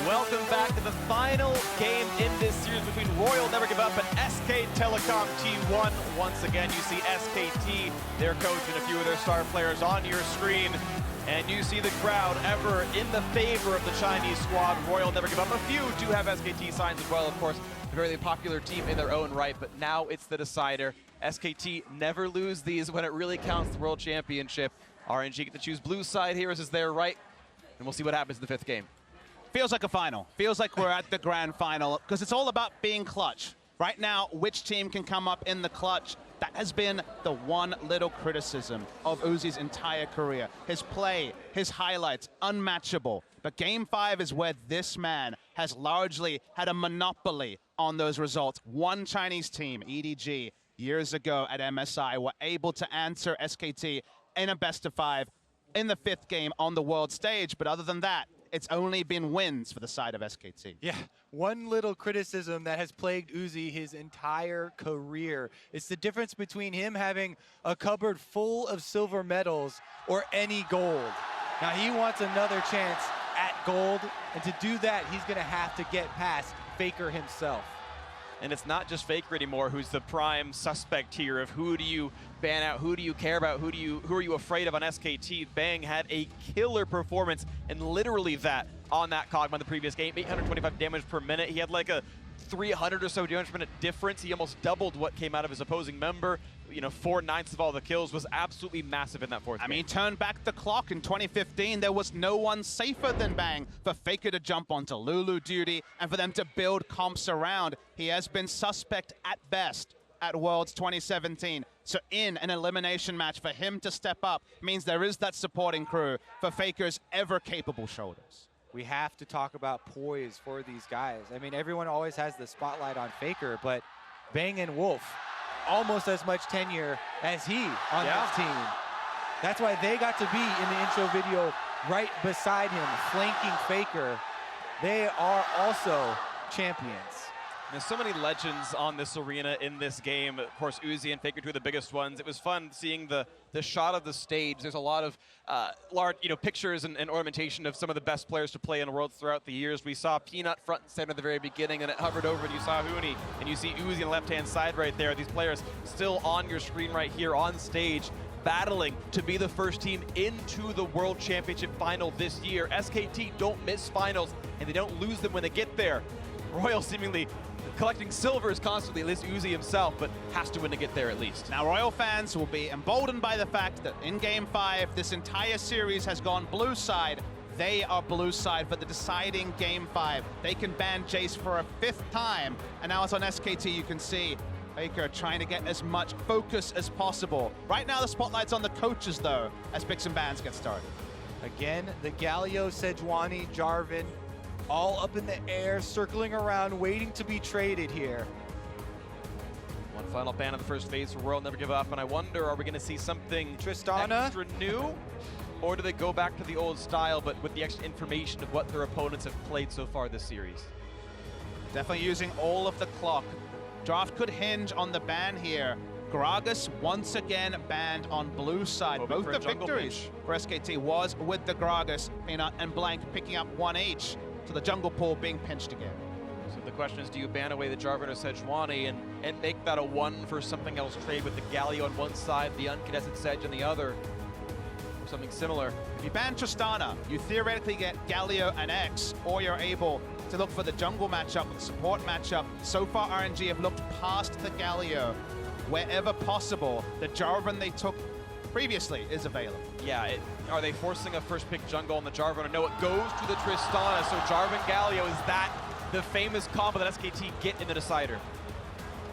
Welcome back to the final game in this series between Royal Never Give Up and SK Telecom T1. Once again, you see SKT, their coach, and a few of their star players on your screen. And you see the crowd ever in the favor of the Chinese squad. Royal Never Give Up. A few do have SKT signs as well, of course. A very popular team in their own right, but now it's the decider. SKT never lose these when it really counts, the World Championship. RNG get to choose blue side here as is their right, and we'll see what happens in the fifth game. Feels like a final. Feels like we're at the grand final because it's all about being clutch. Right now, which team can come up in the clutch? That has been the one little criticism of Uzi's entire career. His play, his highlights, unmatchable. But Game 5 is where this man has largely had a monopoly on those results. One Chinese team, EDG, years ago at MSI, were able to answer SKT in a best of 5 in the fifth game on the world stage. But other than that, it's only been wins for the side of SKT. Yeah, one little criticism that has plagued Uzi his entire career. It's the difference between him having a cupboard full of silver medals or any gold. Now he wants another chance at gold, and to do that, he's gonna have to get past Faker himself. And it's not just Faker anymore who's the prime suspect here of who do you ban out, who do you care about, who are you afraid of on SKT. Bang had a killer performance, and literally that on that Kog'Maw in the previous game, 825 damage per minute. He had like a 300 or so damage per minute difference. He almost doubled what came out of his opposing member. You know, 4/9 of all the kills was absolutely massive in that fourth game. I mean, turn back the clock in 2015, there was no one safer than Bang for Faker to jump onto Lulu duty and for them to build comps around. He has been suspect at best at Worlds 2017. So in an elimination match, for him to step up means there is that supporting crew for Faker's ever-capable shoulders. We have to talk about poise for these guys. I mean, everyone always has the spotlight on Faker, but Bang and Wolf, almost as much tenure as he on this team. That's why they got to be in the intro video right beside him, flanking Faker. They are also champions. There's so many legends on this arena in this game. Of course, Uzi and Faker, two of the biggest ones. It was fun seeing the shot of the stage. There's a lot of large, pictures and ornamentation of some of the best players to play in Worlds throughout the years. We saw Peanut front and center at the very beginning, and it hovered over, and you saw Huni, and you see Uzi on the left-hand side right there. These players still on your screen right here on stage, battling to be the first team into the World Championship final this year. SKT don't miss finals, and they don't lose them when they get there. Royal seemingly collecting silvers constantly, at least Uzi himself, but has to win to get there at least. Now, Royal fans will be emboldened by the fact that in Game 5, this entire series has gone blue side. They are blue side for the deciding Game 5. They can ban Jace for a 5th time, and now it's on SKT. You can see Faker trying to get as much focus as possible. Right now, the spotlight's on the coaches, though, as picks and bans get started. Again, the Galio, Sejuani, Jarvan, all up in the air, circling around, waiting to be traded here. One final ban of the first phase for Royal Never Give Up, and I wonder, are we going to see something Tristana? extra new? Or do they go back to the old style, but with the extra information of what their opponents have played so far this series? Definitely using all of the clock. Draft could hinge on the ban here. Gragas once again banned on blue side. Hoping Both the victories for SKT was with the Gragas, Peanut and Blank picking up 1 each. So the jungle pool being pinched again. So the question is, do you ban away the Jarvan or Sejuani and make that a 1 for something else trade with the Galio on one side, the uncontested Sedge on the other, or something similar? If you ban Tristana, you theoretically get Galio and X, or you're able to look for the jungle matchup, the support matchup. So far, RNG have looked past the Galio. Wherever possible, the Jarvan they took previously is available. Yeah, are they forcing a first pick jungle on the Jarvan? Or no, it goes to the Tristana, so Jarvan Galio, is that the famous combo that SKT get in the decider?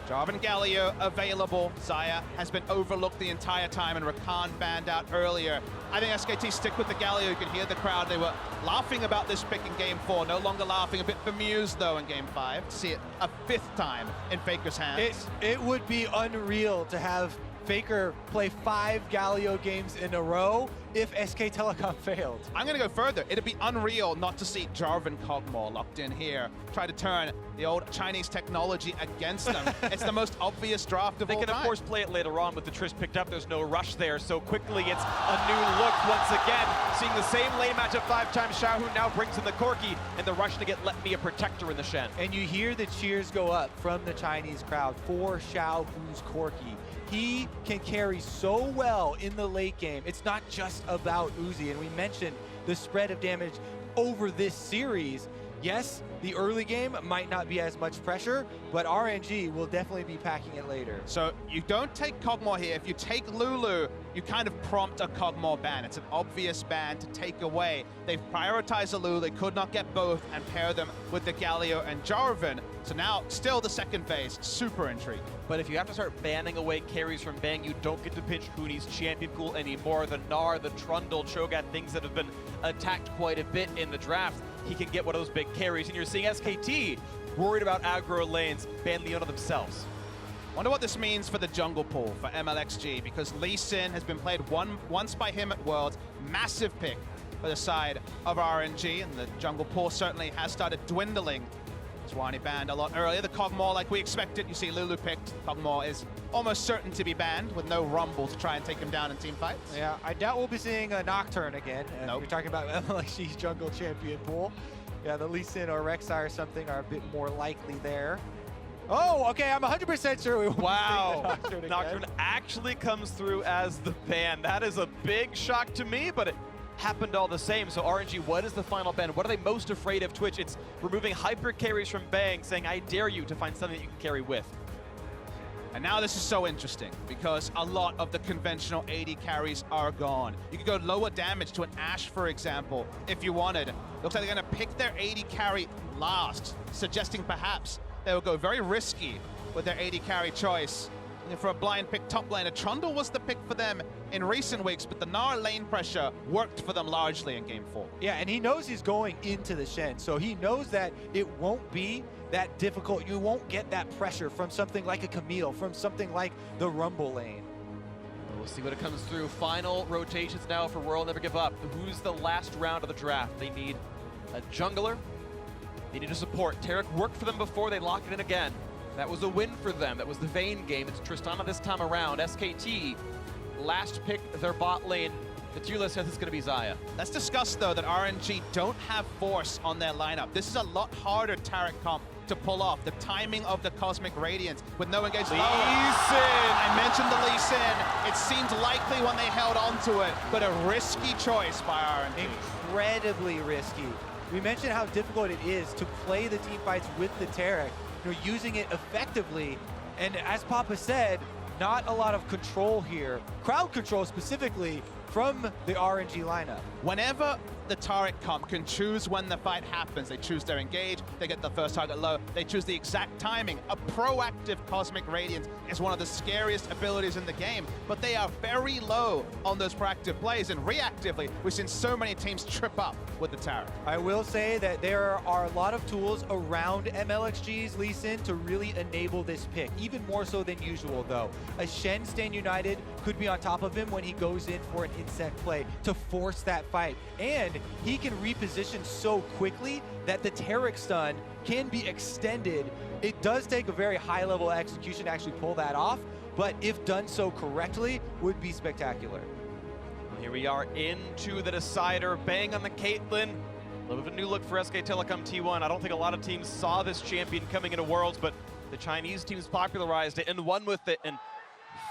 Jarvan Galio available. Xayah has been overlooked the entire time, and Rakan banned out earlier. I think SKT stick with the Galio. You can hear the crowd. They were laughing about this pick in Game 4. No longer laughing. A bit bemused, though, in Game 5. To see it a 5th time in Faker's hands. It would be unreal to have Faker play 5 Galio games in a row if SK Telecom failed. I'm going to go further. It'd be unreal not to see Jarvan Kog'Maw locked in here, try to turn the old Chinese technology against them. It's the most obvious draft of all time. They can, of course, play it later on with the Trish picked up. There's no rush there, so quickly it's a new look once again. Seeing the same lane matchup 5 times, Xiaohu now brings in the Corki, and the rush to get Let Me a protector in the Shen. And you hear the cheers go up from the Chinese crowd for Xiaohu's Corki. He can carry so well in the late game. It's not just about Uzi, and we mentioned the spread of damage over this series. Yes, the early game might not be as much pressure, but RNG will definitely be packing it later. So you don't take Kog'Maw here. If you take Lulu, you kind of prompt a Kog'Maw ban. It's an obvious ban to take away. They've prioritized the Lulu. They could not get both and pair them with the Galio and Jarvan. So now, still the second phase, super intriguing. But if you have to start banning away carries from Bang, you don't get to pinch Huni's champion pool anymore. The Gnar, the Trundle, Cho'Gath, things that have been attacked quite a bit in the draft. He can get one of those big carries. And you're seeing SKT worried about aggro lanes, ban Leona themselves. Wonder what this means for the jungle pool for MLXG, because Lee Sin has been played once by him at Worlds. Massive pick for the side of RNG, and the jungle pool certainly has started dwindling. Zhuani banned a lot earlier. The Kog'Maw, like we expected, you see Lulu picked. Kog'Maw is almost certain to be banned with no Rumble to try and take him down in team fights. Yeah, I doubt we'll be seeing a Nocturne again. Nope. We're talking about MLXG's jungle champion pool. Yeah, the Lee Sin or Rek'Sai or something are a bit more likely there. Oh, okay, I'm 100% sure we won't Wow, see the Nocturne again. Nocturne actually comes through as the ban. That is a big shock to me, but it happened all the same. So RNG, what is the final ban? What are they most afraid of Twitch? It's removing hyper carries from Bang, saying, I dare you to find something that you can carry with. And now this is so interesting because a lot of the conventional AD carries are gone. You could go lower damage to an Ashe, for example, if you wanted. Looks like they're going to pick their AD carry last, suggesting perhaps they will go very risky with their AD carry choice. And for a blind pick top laner, Trundle was the pick for them in recent weeks, but the Gnar lane pressure worked for them largely in Game 4. Yeah, and he knows he's going into the Shen, so he knows that it won't be that difficult. You won't get that pressure from something like a Camille, from something like the Rumble lane. We'll see what it comes through. Final rotations now for World Never Give Up. Who's the last round of the draft? They need a jungler. They need a support. Taric worked for them before. They locked it in again. That was a win for them. That was the Vayne game. It's Tristana this time around. SKT, last pick their bot lane. The tier list says it's going to be Xayah. Let's discuss, though, that RNG don't have Force on their lineup. This is a lot harder Taric comp to pull off. The timing of the Cosmic Radiance with no engagement. Lee Sin! I mentioned the Lee Sin. It seemed likely when they held onto it, but a risky choice by RNG. Incredibly risky. We mentioned how difficult it is to play the team fights with the Taric. You're using it effectively, and as Papa said, not a lot of control here. Crowd control specifically from the RNG lineup. Whenever the Taric comp can choose when the fight happens, they choose their engage, they get the first target low, they choose the exact timing. A proactive Cosmic Radiance is one of the scariest abilities in the game, but they are very low on those proactive plays, and reactively, we've seen so many teams trip up with the Taric. I will say that there are a lot of tools around MLXG's Lee Sin to really enable this pick, even more so than usual though. A Shen Stand United could be on top of him when he goes in for an insect play to force that fight. And he can reposition so quickly that the Taric stun can be extended. It does take a very high level of execution to actually pull that off, but if done so correctly, would be spectacular. Here we are into the decider. Bang on the Caitlyn. A little bit of a new look for SK Telecom T1. I don't think a lot of teams saw this champion coming into Worlds, but the Chinese teams popularized it and won with it. And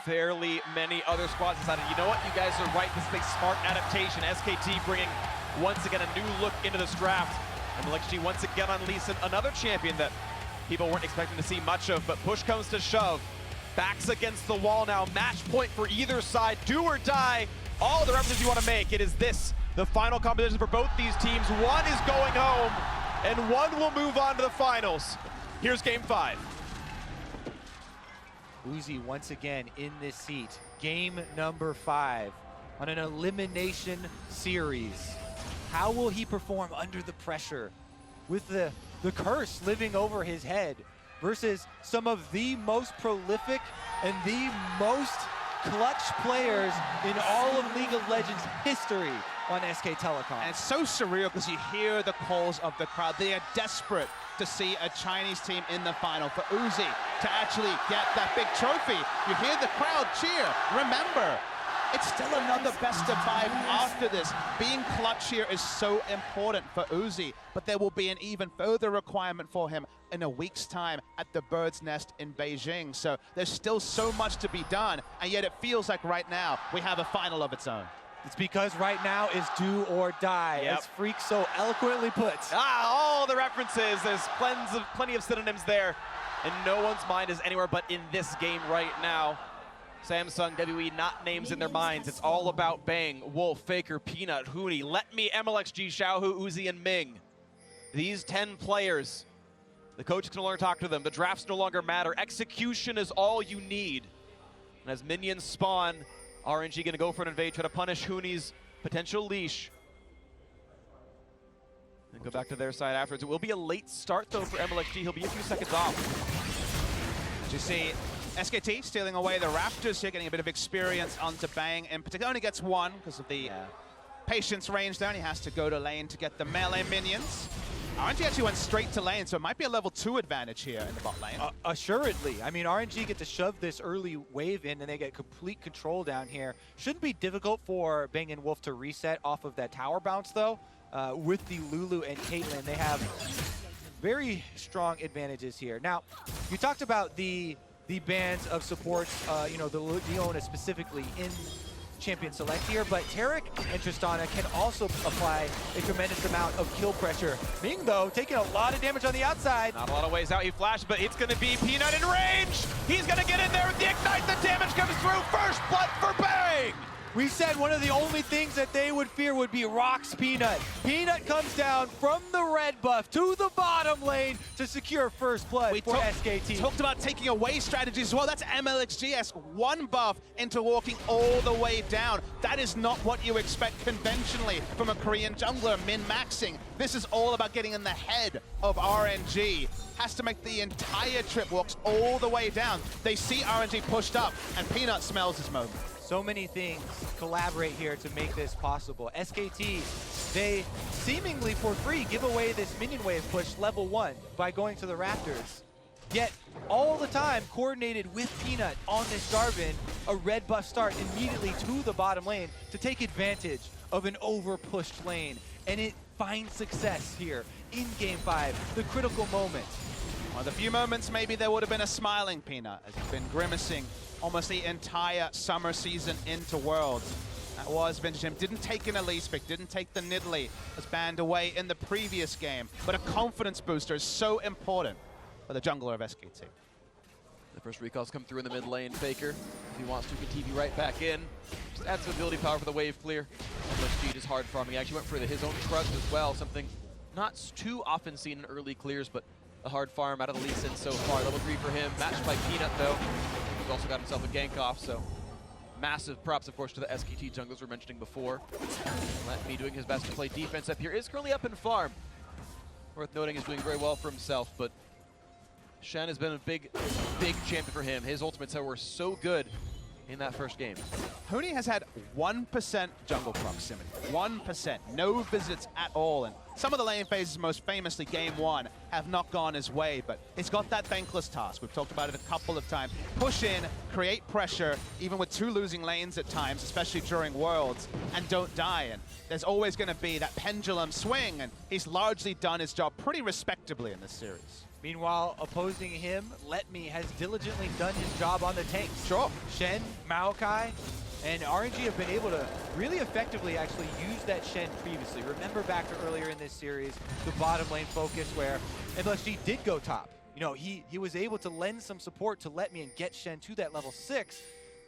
fairly many other squads decided, you know what, you guys are right. This is a smart adaptation. SKT bringing once again a new look into this draft. And MLXG once again on Lee Sin, another champion that people weren't expecting to see much of, but push comes to shove. Backs against the wall now. Match point for either side. Do or die. All the references you want to make. It is this, the final competition for both these teams. One is going home, and one will move on to the finals. Here's game 5. Uzi once again in this seat. Game number 5 on an elimination series. How will he perform under the pressure with the curse living over his head versus some of the most prolific and the most clutch players in all of League of Legends history on SK Telecom. And it's so surreal because you hear the calls of the crowd. They are desperate to see a Chinese team in the final, for Uzi to actually get that big trophy. You hear the crowd cheer. Remember, it's still another best of 5 after this. Being clutch here is so important for Uzi, but there will be an even further requirement for him in a week's time at the Bird's Nest in Beijing. So there's still so much to be done, and yet it feels like right now we have a final of its own. It's because right now is do or die, Yep. as Freak so eloquently puts. All the references, there's plenty of synonyms there, and no one's mind is anywhere but in this game right now. Samsung, WE, not names in their minds. It's all about Bang, Wolf, Faker, Peanut, Huni, Let Me, MLXG, Xiaohu, Uzi, and Ming. These 10 players, the coaches can no longer talk to them. The drafts no longer matter. Execution is all you need. And as minions spawn, RNG gonna go for an invade, try to punish Huni's potential leash. And go back to their side afterwards. It will be a late start though for MLXG. He'll be a few seconds off. As you see, SKT stealing away the Raptors here, getting a bit of experience onto Bang. In particular, only gets one because of the patience range there, and he has to go to lane to get the melee minions. RNG actually went straight to lane, so it might be a level 2 advantage here in the bot lane. Assuredly. I mean, RNG get to shove this early wave in, and they get complete control down here. Shouldn't be difficult for Bang and Wolf to reset off of that tower bounce, though. With the Lulu and Caitlyn, they have very strong advantages here. Now, you talked about the bans of supports, you know, the Leona specifically in Champion Select here, but Taric and Tristana can also apply a tremendous amount of kill pressure. Ming, though, taking a lot of damage on the outside. Not a lot of ways out, he flashed, but it's gonna be Peanut in range! He's gonna get in there with the Ignite, the damage comes through, first blood for Bang! We said one of the only things that they would fear would be Rock's Peanut. Peanut comes down from the red buff to the bottom lane to secure first blood for SKT. Talked about taking away strategies as well. That's MLXGS, one buff into walking all the way down. That is not what you expect conventionally from a Korean jungler min-maxing. This is all about getting in the head of RNG. Has to make the entire trip, walks all the way down. They see RNG pushed up, and Peanut smells his moment. So many things collaborate here to make this possible. SKT, they seemingly for free give away this minion wave push level 1 by going to the Raptors. Yet, all the time, coordinated with Peanut on this Jarvan, a red buff start immediately to the bottom lane to take advantage of an over-pushed lane. And it finds success here in Game 5, the critical moment. One of the few moments maybe there would have been a smiling Peanut, as he's been grimacing almost the entire summer season into Worlds. That was vintage him. Didn't take an Elise pick, didn't take the Nidalee, was banned away in the previous game. But a confidence booster is so important for the jungler of SKT. The first recalls come through in the mid lane. Faker, if he wants to, can TV right back in. Just add some ability power for the wave clear. MLXG is hard farming. He actually went for his own trust as well, something not too often seen in early clears, but a hard farm out of the Lee Sin so far. Level 3 for him, matched by Peanut though. He's also got himself a gank off, so massive props, of course, to the SKT junglers we were mentioning before. Let Me doing his best to play defense up here. Is currently up in farm. Worth noting, he's doing very well for himself, but Shen has been a big champion for him. His ultimates were so good in that first game. Huni has had 1% jungle proximity. 1%. No visits at all. And some of the lane phases, most famously Game 1, have not gone his way, but he's got that thankless task. We've talked about it a couple of times. Push in, create pressure, even with 2 losing lanes at times, especially during Worlds, and don't die. And there's always going to be that pendulum swing, and he's largely done his job pretty respectably in this series. Meanwhile, opposing him, Let Me has diligently done his job on the tanks. Sure. Shen, Maokai, and RNG have been able to really effectively actually use that Shen previously. Remember back to earlier in this series, the bottom lane focus where MLXG did go top. You know, he was able to lend some support to Let Me and get Shen to that level 6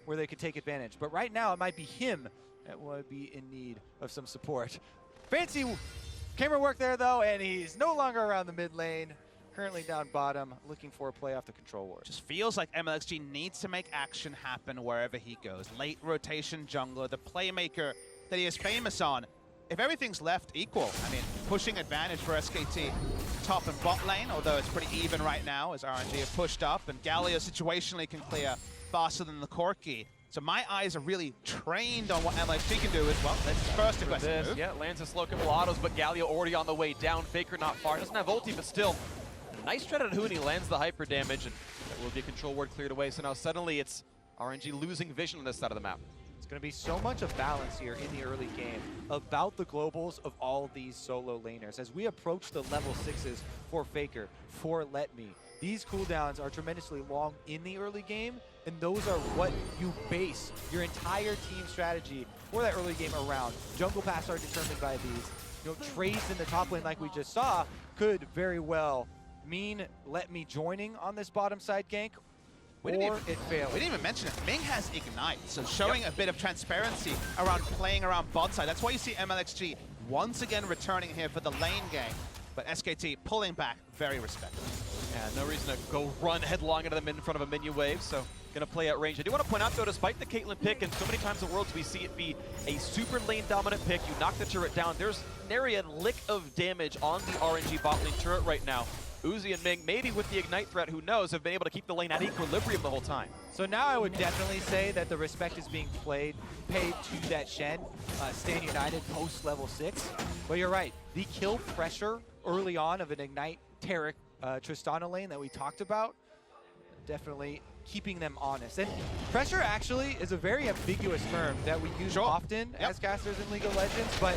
where they could take advantage. But right now, it might be him that would be in need of some support. Fancy camera work there, though, and he's no longer around the mid lane. Currently down bottom, looking for a play off the control ward. Just feels like MLXG needs to make action happen wherever he goes. Late rotation jungler, the playmaker that he is famous on. If everything's left equal, I mean, pushing advantage for SKT top and bot lane, although it's pretty even right now as RNG have pushed up, and Galio situationally can clear faster than the Corki. So my eyes are really trained on what MLXG can do as well. Let's first aggressive move. Yeah, lands a slow couple autos, but Galio already on the way down. Faker not far. Doesn't have ulti, but still. Nice tread on Huni, lands the hyper damage, and that will be a control ward cleared away. So now suddenly it's RNG losing vision on this side of the map. It's going to be so much of balance here in the early game about the globals of all these solo laners. As we approach the level 6s for Faker, for Let Me, these cooldowns are tremendously long in the early game, and those are what you base your entire team strategy for that early game around. Jungle paths are determined by these. You know, trades in the top lane like we just saw could very well mean Let Me joining on this bottom side gank, or it fails. We didn't even mention it. Ming has Ignite, so showing a bit of transparency around playing around bot side. That's why you see MLXG once again returning here for the lane game. But SKT pulling back, very respectful. Yeah, no reason to go run headlong into them in front of a minion wave, so gonna play at range. I do want to point out though, despite the Caitlyn pick, and so many times in Worlds we see it be a super lane dominant pick, you knock the turret down, there's nary a lick of damage on the RNG bot lane turret right now. Uzi and Ming, maybe with the Ignite threat, who knows, have been able to keep the lane at equilibrium the whole time. So now I would definitely say that the respect is being paid to that Shen, Stand United post level 6. But you're right, the kill pressure early on of an Ignite Taric Tristana lane that we talked about, definitely keeping them honest. And pressure actually is a very ambiguous term that we use often as casters in League of Legends, but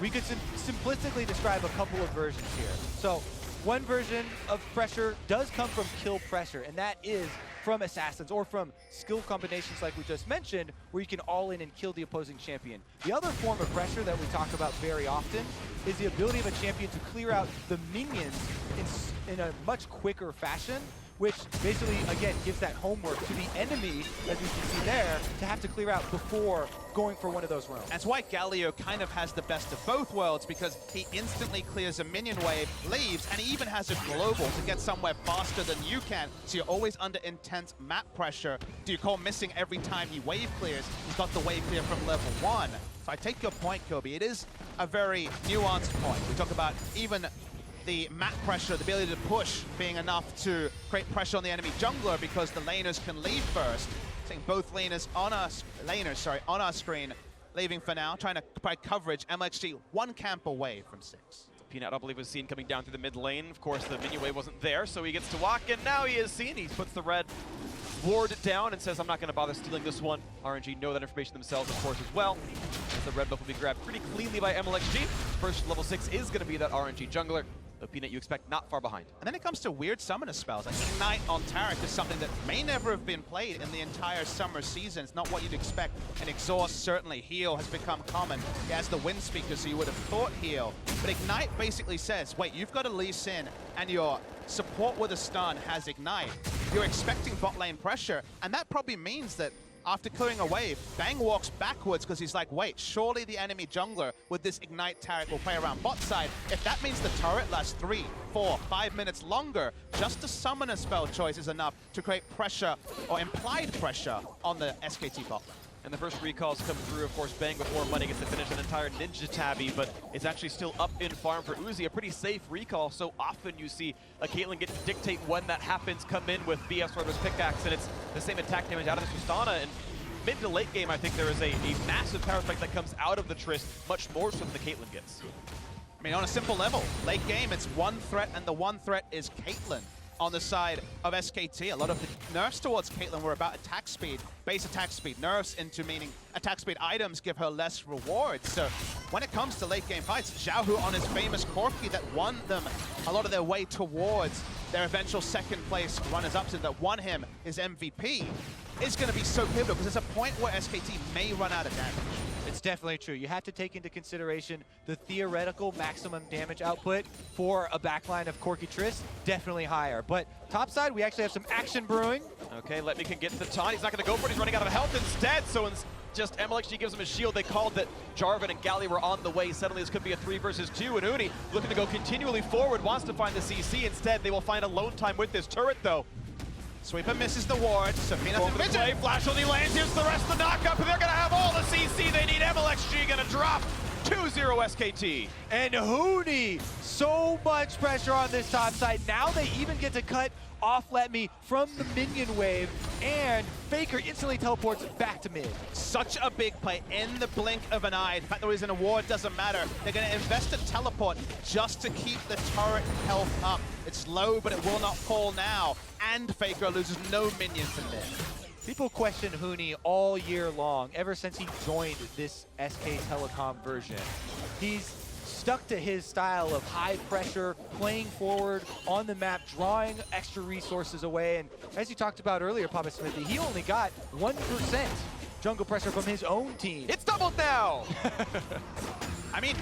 we could simplistically describe a couple of versions here. So one version of pressure does come from kill pressure, and that is from assassins or from skill combinations like we just mentioned, where you can all in and kill the opposing champion. The other form of pressure that we talk about very often is the ability of a champion to clear out the minions in a much quicker fashion, which basically, again, gives that homework to the enemy, as you can see there, to have to clear out before going for one of those rounds. That's why Galio kind of has the best of both worlds, because he instantly clears a minion wave, leaves, and he even has a global to get somewhere faster than you can, so you're always under intense map pressure. Do you call missing every time he wave clears? He's got the wave clear from level 1. So I take your point, Kobe. It is a very nuanced point. We talk about even the map pressure, the ability to push being enough to create pressure on the enemy jungler because the laners can leave first. Seeing both laners on our screen, leaving for now, trying to provide coverage. MLXG one camp away from 6. Peanut, I believe, was seen coming down through the mid lane. Of course, the minion wave wasn't there, so he gets to walk, and now he is seen. He puts the red ward down and says, I'm not going to bother stealing this one. RNG know that information themselves, of course, as well. As the red buff will be grabbed pretty cleanly by MLXG. First level 6 is going to be that RNG jungler. The Peanut you expect not far behind. And then it comes to weird summoner spells. Like Ignite on Taric is something that may never have been played in the entire summer season. It's not what you'd expect. And Exhaust, certainly. Heal has become common. He has the Wind Speaker, so you would have thought heal. But Ignite basically says, wait, you've got a Lee Sin, and your support with a stun has Ignite. You're expecting bot lane pressure, and that probably means that after clearing a wave, Bang walks backwards because he's like, wait, surely the enemy jungler with this Ignite Taric will play around bot side. If that means the turret lasts 3, 4, 5 minutes longer, just a summoner spell choice is enough to create pressure or implied pressure on the SKT bot lane. And the first recalls come through, of course, Bang with more money gets to finish an entire Ninja Tabby, but it's actually still up in farm for Uzi. A pretty safe recall. So often you see a Caitlyn get to dictate when that happens, come in with BS Robert's pickaxe, and it's the same attack damage out of the Tristana. And mid to late game, I think there is a massive power spike that comes out of the Trist, much more so than the Caitlyn gets. I mean, on a simple level, late game, it's one threat, and the one threat is Caitlyn. On the side of SKT, a lot of the nerfs towards Caitlyn were about attack speed, base attack speed. Nerfs into meaning attack speed items give her less rewards. So when it comes to late game fights, Xiaohu on his famous Corki that won them a lot of their way towards their eventual second place runners-ups and that won him his MVP is going to be so pivotal because there's a point where SKT may run out of damage. It's definitely true. You have to take into consideration the theoretical maximum damage output for a backline of Corki Trist, definitely higher. But topside, we actually have some action brewing. Okay, Let Me can get the taunt. He's not going to go for it. He's running out of health instead. So just MLXG gives him a shield. They called that Jarvan and Galli were on the way. Suddenly this could be a 3 versus 2. And Uni looking to go continually forward, wants to find the CC. Instead, they will find alone time with this turret, though. Sweeper misses the ward. Safina's in vision. Flash only lands. Here's the rest of the knockup. They're going to have all the CC they need. MLXG going to drop 2-0 SKT. And Huni, so much pressure on this top side. Now they even get to cut off-let me from the minion wave, and Faker instantly teleports back to mid. Such a big play in the blink of an eye. The fact that he's in a ward doesn't matter. They're going to invest a teleport just to keep the turret health up. It's low, but it will not fall now. And Faker loses no minions in there. People question Huni all year long, ever since he joined this SK Telecom version. He's stuck to his style of high pressure, playing forward on the map, drawing extra resources away. And as you talked about earlier, Papa Smithy, he only got 1% jungle pressure from his own team. It's doubled now! I mean,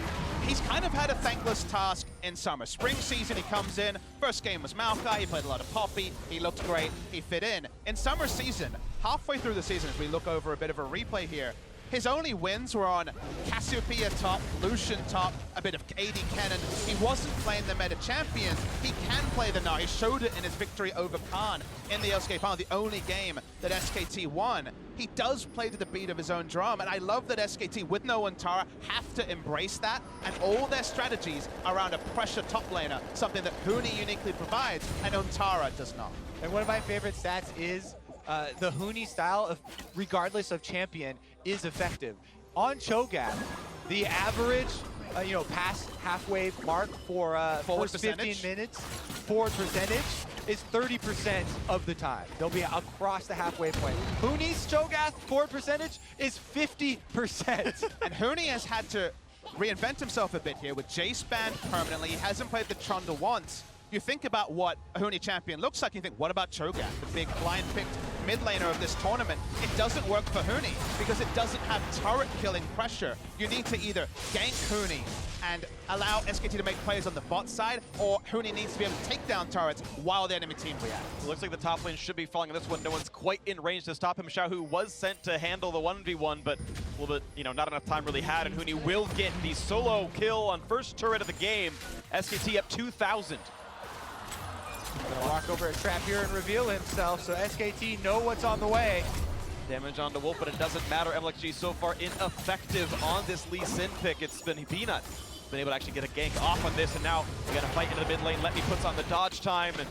he's kind of had a thankless task in summer. Spring season, he comes in. First game was Maokai. He played a lot of Poppy. He looked great. He fit in. In summer season, halfway through the season, as we look over a bit of a replay here, his only wins were on Cassiopeia top, Lucian top, a bit of AD Cannon. He wasn't playing the meta champions. He can play the Gnar. He showed it in his victory over Khan in the LCK final, the only game that SKT won. He does play to the beat of his own drum, and I love that SKT, with no Antara, have to embrace that, and all their strategies around a pressure top laner, something that Huni uniquely provides, and Antara does not. And one of my favorite stats is the Huni style, of, regardless of champion, is effective. On Cho'Gath, the average, past halfway mark for first 15 minutes, forward percentage is 30% of the time. They'll be across the halfway point. Huni's Cho'Gath forward percentage is 50%. And Huni has had to reinvent himself a bit here with Jace banned permanently. He hasn't played the Trundle once. You think about what a Huni champion looks like, and you think, what about Cho'Gath, the big blind-picked mid laner of this tournament? It doesn't work for Huni because it doesn't have turret-killing pressure. You need to either gank Huni and allow SKT to make plays on the bot side, or Huni needs to be able to take down turrets while the enemy team reacts. It looks like the top lane should be falling on this one. No one's quite in range to stop him. Xiaohu was sent to handle the 1v1, but a little bit, not enough time really had, and Huni will get the solo kill on first turret of the game. SKT up 2,000. Gonna walk over a trap here and reveal himself, so SKT know what's on the way. Damage onto Wolf, but it doesn't matter. MLXG so far ineffective on this Lee Sin pick. It's been Peanut been able to actually get a gank off on this, and now we got to fight into the mid lane. Let me puts on the dodge time, and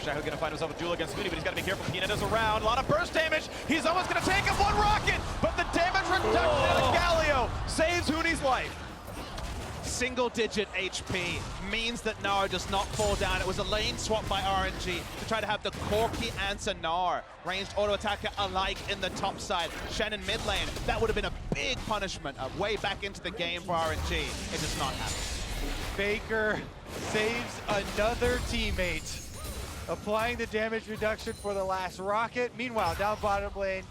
now Xiaohu gonna find himself a duel against Huni, but he's got to be careful. Peanut is around. A lot of burst damage. He's almost gonna take him. One rocket, but the damage reduction of the Galio saves Huni's life. Single-digit HP means that Gnar does not fall down. It was a lane swap by RNG to try to have the Corki answer Gnar. Ranged auto attacker alike in the top side. Shannon mid lane. That would have been a big punishment, a way back into the game for RNG. It does not happen. Faker saves another teammate, applying the damage reduction for the last rocket. Meanwhile, down bottom lane,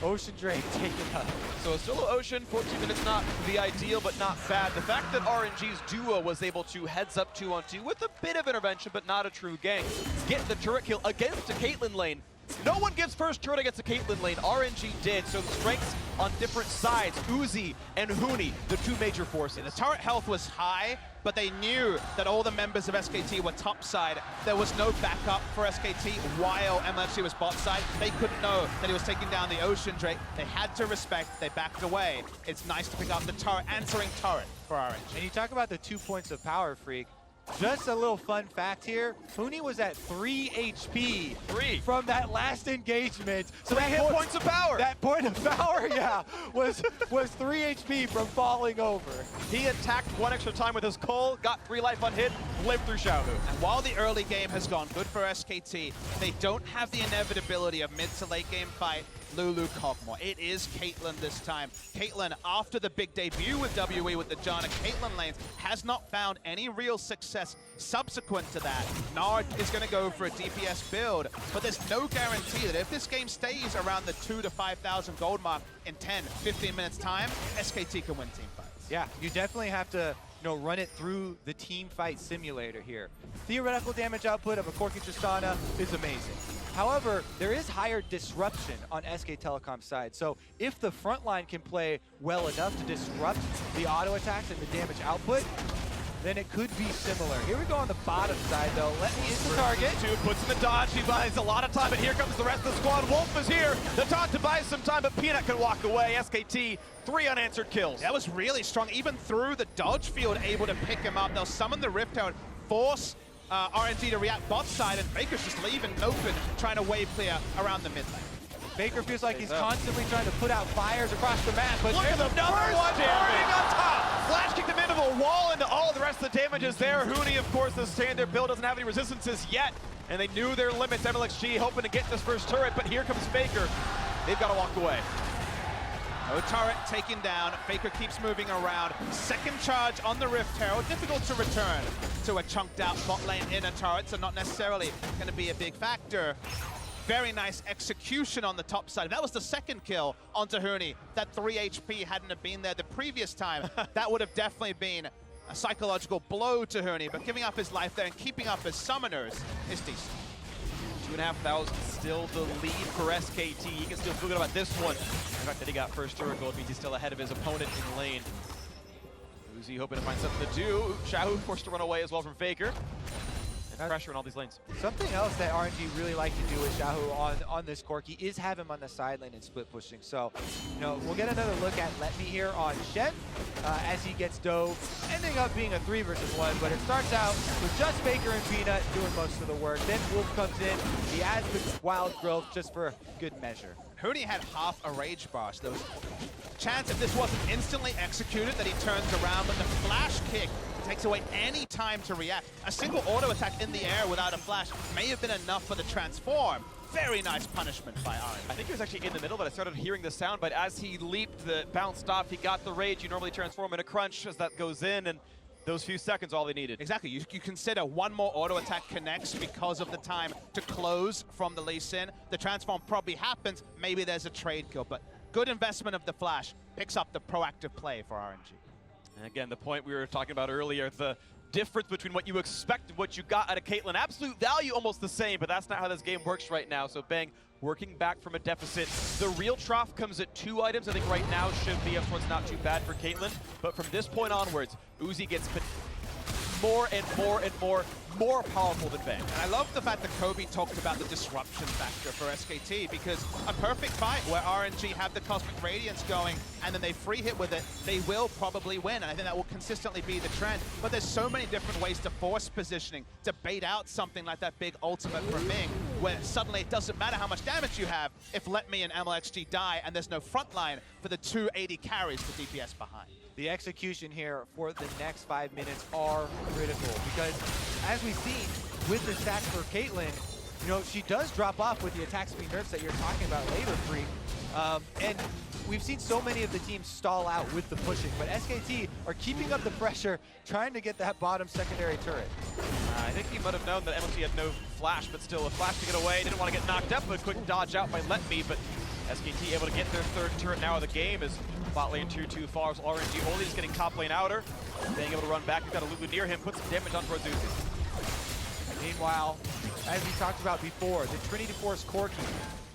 Ocean Drake taken up. So a solo Ocean, 14 minutes, not the ideal, but not bad. The fact that RNG's duo was able to heads up 2-on-2 with a bit of intervention, but not a true gank, get the turret kill against the Caitlyn lane. No one gives first turret against the Caitlyn lane. RNG did, so the strengths on different sides. Uzi and Huni, the two major forces. The turret health was high, but they knew that all the members of SKT were top side. There was no backup for SKT while MLXG was bot side. They couldn't know that he was taking down the Ocean Drake. They had to respect, they backed away. It's nice to pick up the turret, answering turret for RNG. And you talk about the 2 points of power, Freak. Just a little fun fact here, Huni was at 3 HP from that last engagement. So they hit points of power. That point of power, was 3 HP from falling over. He attacked one extra time with his Cole, got 3 life unhit, lived through Xiaohu. And while the early game has gone good for SKT, they don't have the inevitability of mid to late game fight Lulu Kog'Maw. It is Caitlyn this time. Caitlyn, after the big debut with WE with the Janna Caitlyn lanes, has not found any real success subsequent to that. Gnar is going to go for a DPS build, but there's no guarantee that if this game stays around the 2,000 to 5,000 gold mark in 10, 15 minutes time, SKT can win team fights. Yeah, you definitely have to run it through the team fight simulator here. Theoretical damage output of a Corki Tristana is amazing. However, there is higher disruption on SK Telecom's side. So if the front line can play well enough to disrupt the auto attacks and the damage output, then it could be similar. Here we go on the bottom side, though. Let me into target. Dude puts in the dodge. He buys a lot of time, but here comes the rest of the squad. Wolf is here. The taunt to buy some time, but Peanut can walk away. SKT, 3 unanswered kills. That was really strong. Even through the dodge field, able to pick him up. They'll summon the Rift Tower, force RNG to react bot side, and Faker's just leaving open, trying to wave clear around the mid lane. Baker feels like he's constantly trying to put out fires across the map, but Look at the another one burning on top. Flash kicked him into the wall, and all of the rest of the damage is there. Huni, of course, the standard build doesn't have any resistances yet, and they knew their limits. MLXG hoping to get this first turret, but here comes Faker. They've got to walk away. No turret taken down. Faker keeps moving around. Second charge on the Rift Herald. Difficult to return to a chunked out bot lane inner turret, so not necessarily going to be a big factor. Very nice execution on the top side. If that was the second kill onto Huni, that 3 HP hadn't have been there the previous time, that would have definitely been a psychological blow to Huni, but giving up his life there and keeping up his summoners is decent. 2,500 still the lead for SKT. He can still feel good about this one. The fact that he got first turret gold means he's still ahead of his opponent in lane. Uzi hoping to find something to do. Xiaohu forced to run away as well from Faker. And pressure in all these lanes. Something else that RNG really like to do with Xiaohu on this Corki is have him on the side lane and split pushing. So, you know, we'll get another look at Let Me here on Shen as he gets dove, ending up being a 3 versus 1, but it starts out with just Faker and Peanut doing most of the work. Then Wolf comes in, he adds the wild growth just for good measure. Huni had half a rage bar, so there was a chance if this wasn't instantly executed that he turns around, but the flash kick takes away any time to react. A single auto attack in the air without a flash may have been enough for the transform. Very nice punishment by RNG. I think he was actually in the middle, but I started hearing the sound, but as he leaped, the bounced off, he got the rage. You normally transform in a crunch as that goes in, and those few seconds, all they needed. Exactly. You consider one more auto attack connects because of the time to close from the Lee Sin. The transform probably happens. Maybe there's a trade kill, but good investment of the flash picks up the proactive play for RNG. And again, the point we were talking about earlier, the difference between what you expect and what you got out of Caitlyn. Absolute value almost the same, but that's not how this game works right now. So Bang working back from a deficit. The real trough comes at 2 items. I think right now should be, of course, not too bad for Caitlyn. But from this point onwards, Uzi gets more and more powerful than Bang. And I love the fact that Kobe talked about the disruption factor for SKT, because a perfect fight where RNG have the Cosmic Radiance going and then they free hit with it, they will probably win. And I think that will consistently be the trend. But there's so many different ways to force positioning, to bait out something like that big ultimate from Ming, where suddenly it doesn't matter how much damage you have if Let Me and MLXG die and there's no front line for the 280 carries to DPS behind. The execution here for the next 5 minutes are critical because, as we've seen with the stats for Caitlyn, you know, she does drop off with the attack speed nerfs that you're talking about later, Freak. And we've seen so many of the teams stall out with the pushing, but SKT are keeping up the pressure, trying to get that bottom secondary turret. I think he might have known that MLG had no flash, but still a flash to get away. Didn't want to get knocked up, but quick dodge out by Let Me, but SKT able to get their 3rd turret now of the game as bot lane 2-2 follows RNG only just getting top lane outer. Being able to run back, he's got a Lulu near him, put some damage on towards Uzi. Meanwhile, as we talked about before, the Trinity Force Corki.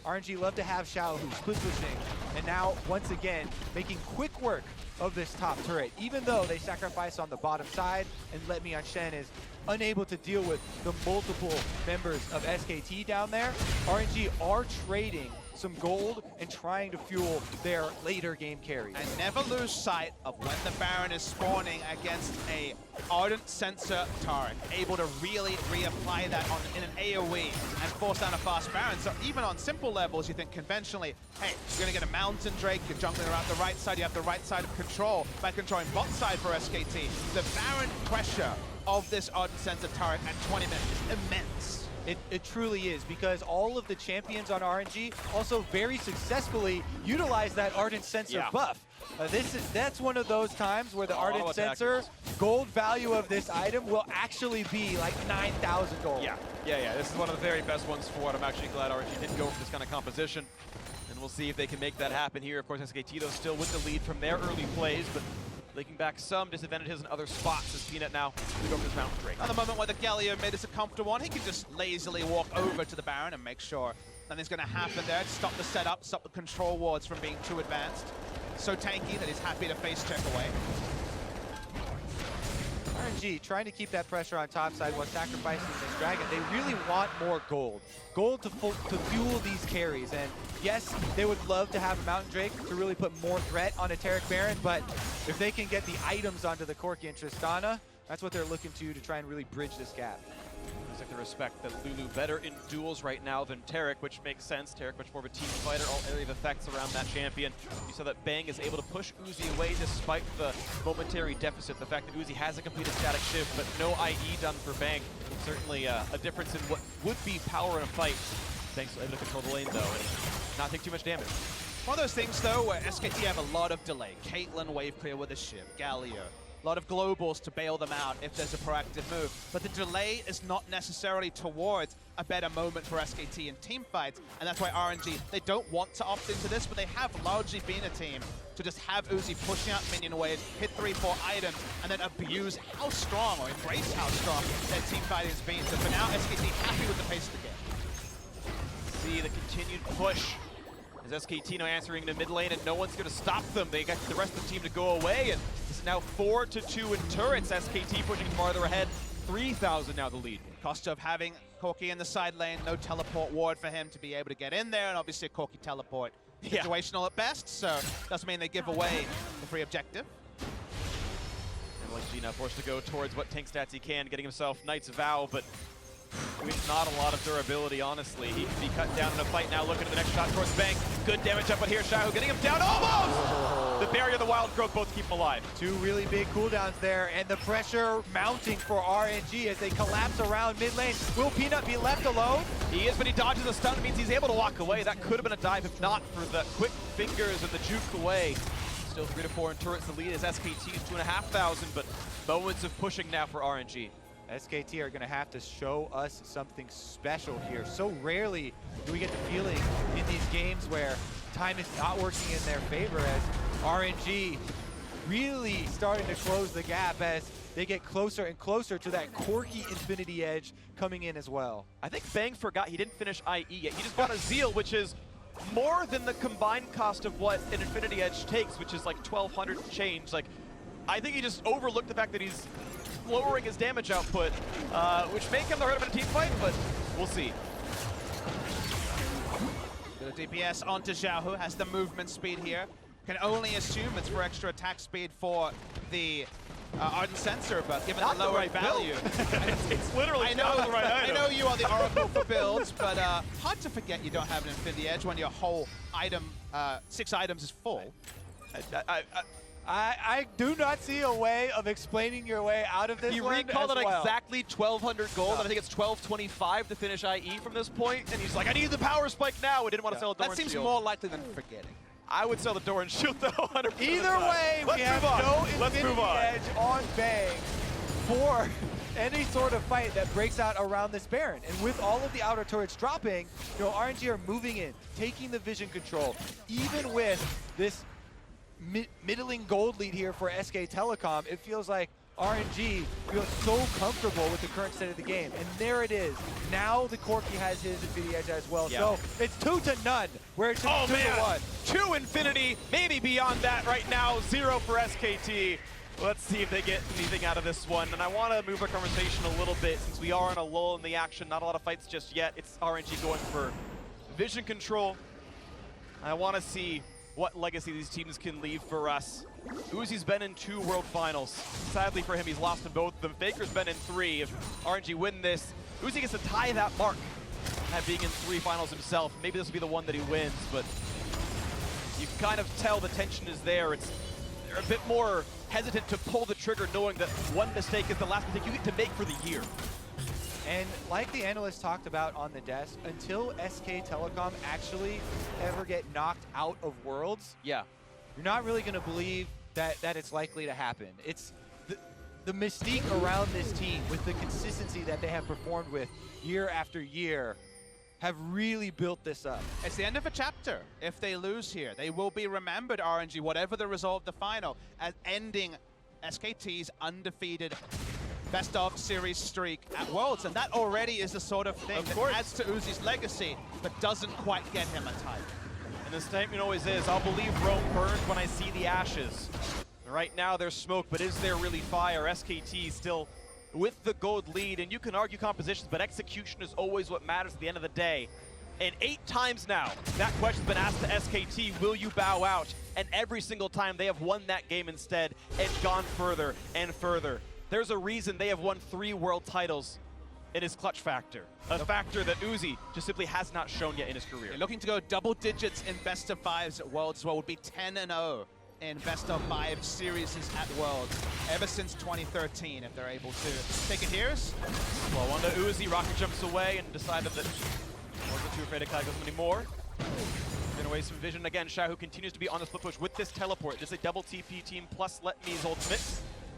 RNG love to have Xiao who's split pushing, and now once again making quick work of this top turret, even though they sacrifice on the bottom side and Let Me on Shen is unable to deal with the multiple members of SKT down there. RNG are trading some gold and trying to fuel their later game carries. And never lose sight of when the Baron is spawning against a Ardent Sensor turret, able to really reapply that in an AoE and force down a fast Baron. So even on simple levels, you think conventionally, hey, you're gonna get a Mountain Drake, you're jungling around the right side, you have the right side of control by controlling bot side for SKT. The Baron pressure of this Ardent Sensor turret at 20 minutes is immense. It truly is, because all of the champions on RNG also very successfully utilize that Ardent Sensor buff. That's one of those times where the Ardent Sensor gold value of this item will actually be like 9,000 gold. Yeah. This is one of the very best ones for what I'm actually glad RNG didn't go for this kind of composition. And we'll see if they can make that happen here. Of course, SKT though still with the lead from their early plays, but taking back some disadvantages in other spots as Peanut now moved over to his Mountain Drake. At the moment where the Galio mid is a comfortable one, he can just lazily walk over to the Baron and make sure nothing's going to happen there to stop the setup, stop the control wards from being too advanced. So tanky that he's happy to face check away. RNG trying to keep that pressure on top side while sacrificing this dragon. They really want more gold. Gold to fuel these carries. And yes, they would love to have a Mountain Drake to really put more threat on a Taric Baron, but if they can get the items onto the Corki and Tristana, that's what they're looking to try and really bridge this gap. Looks like they respect that Lulu better in duels right now than Taric, which makes sense. Taric much more of a team fighter, all area of effects around that champion. You saw that Bang is able to push Uzi away despite the momentary deficit. The fact that Uzi has a completed static shift, but no IE done for Bang. Certainly a difference in what would be power in a fight. Bang's able to control the lane though, and not take too much damage. One of those things though, where SKT have a lot of delay. Caitlyn wave clear with a ship, Galio. A lot of globals to bail them out if there's a proactive move. But the delay is not necessarily towards a better moment for SKT in team fights, and that's why RNG, they don't want to opt into this, but they have largely been a team to just have Uzi pushing out minion waves, hit 3-4 items, and then abuse how strong, or embrace how strong their team fighting has been. So for now, SKT happy with the pace of the game. See the continued push. As SKT now answering the mid lane, and no one's going to stop them. They got the rest of the team to go away, and it's now 4-2 in turrets. SKT pushing farther ahead. 3,000 now the lead. Cost of having Corki in the side lane, no teleport ward for him to be able to get in there, and obviously a Corki teleport. Yeah. Situational at best, so doesn't mean they give away the free objective. And LXG now forced to go towards what tank stats he can, getting himself Knight's Vow, but with not a lot of durability, honestly. He can be cut down in a fight now, looking at the next shot towards Bang. Good damage up, but here Xiaohu getting him down almost! The barrier and the wild growth both keep him alive. Two really big cooldowns there, and the pressure mounting for RNG as they collapse around mid lane. Will Peanut be left alone? He is, but he dodges a stun. It means he's able to walk away. That could have been a dive if not for the quick fingers and the juke away. Still 3-4 in turrets. The lead is SKT's 2,500, but moments of pushing now for RNG. SKT are going to have to show us something special here. So rarely do we get the feeling in these games where time is not working in their favor, as RNG really starting to close the gap as they get closer and closer to that Corki Infinity Edge coming in as well. I think Bang forgot he didn't finish IE yet. He just got a Zeal, which is more than the combined cost of what an Infinity Edge takes, which is like 1,200 change. Like, I think he just overlooked the fact that he's lowering his damage output, which may come the hurt of a team fight, but we'll see. The DPS onto Xiaohu, has the movement speed here. Can only assume it's for extra attack speed for the Ardent Sensor, but given Not the lower the right value. it's literally I know, not the right I item. know you are the oracle for builds, but hard to forget you don't have an Infinity Edge when your whole item, 6 items is full. I do not see a way of explaining your way out of this He one recalled as it well. exactly 1,200 gold, and I think it's 1,225 to finish IE from this point, and he's like, I need the power spike now. We didn't want to sell a door That and seems shield. more likely than forgetting. I would sell the door and shield though, 100%. Either way, we have no Infinity Edge on Bang for any sort of fight that breaks out around this Baron. And with all of the outer turrets dropping, you know, RNG are moving in, taking the vision control. Even with this middling gold lead here for SK Telecom, it feels like RNG feels so comfortable with the current state of the game. And there it is. Now the Corki has his Infinity Edge as well. Yeah. So it's 2-0, where it should be 2-1. 2 infinity, maybe beyond that right now. 0 for SKT. Let's see if they get anything out of this one. And I want to move our conversation a little bit since we are in a lull in the action. Not a lot of fights just yet. It's RNG going for vision control. I want to see what legacy these teams can leave for us. Uzi's been in 2 World Finals. Sadly for him, he's lost in both of them. Faker's been in 3. If RNG win this, Uzi gets to tie that mark at being in 3 finals himself. Maybe this will be the one that he wins, but you can kind of tell the tension is there. They're a bit more hesitant to pull the trigger knowing that one mistake is the last mistake you get to make for the year. And like the analyst talked about on the desk, until SK Telecom actually ever get knocked out of Worlds, Yeah. you're not really going to believe that it's likely to happen. It's the mystique around this team with the consistency that they have performed with year after year have really built this up. It's the end of a chapter. If they lose here, they will be remembered, RNG, whatever the result of the final, as ending SKT's undefeated best of series streak at Worlds, and that already is the sort of thing that adds to Uzi's legacy, but doesn't quite get him a title. And the statement always is, I'll believe Rome burned when I see the ashes. Right now there's smoke, but is there really fire? SKT still with the gold lead, and you can argue compositions, but execution is always what matters at the end of the day. And 8 times now, that question's been asked to SKT, will you bow out? And every single time they have won that game instead and gone further and further. There's a reason they have won 3 world titles in his clutch factor. A factor that Uzi just simply has not shown yet in his career. You're looking to go double digits in best of fives at Worlds as well. Would be 10-0 in best of five series at Worlds ever since 2013 if they're able to take it here. Well, on to Uzi, Rocket jumps away and decided that wasn't too afraid of Cataclysm anymore. Gonna waste some vision again. Xiaohu continues to be on the split push with this teleport. Just a double TP team plus Let Me's ultimate.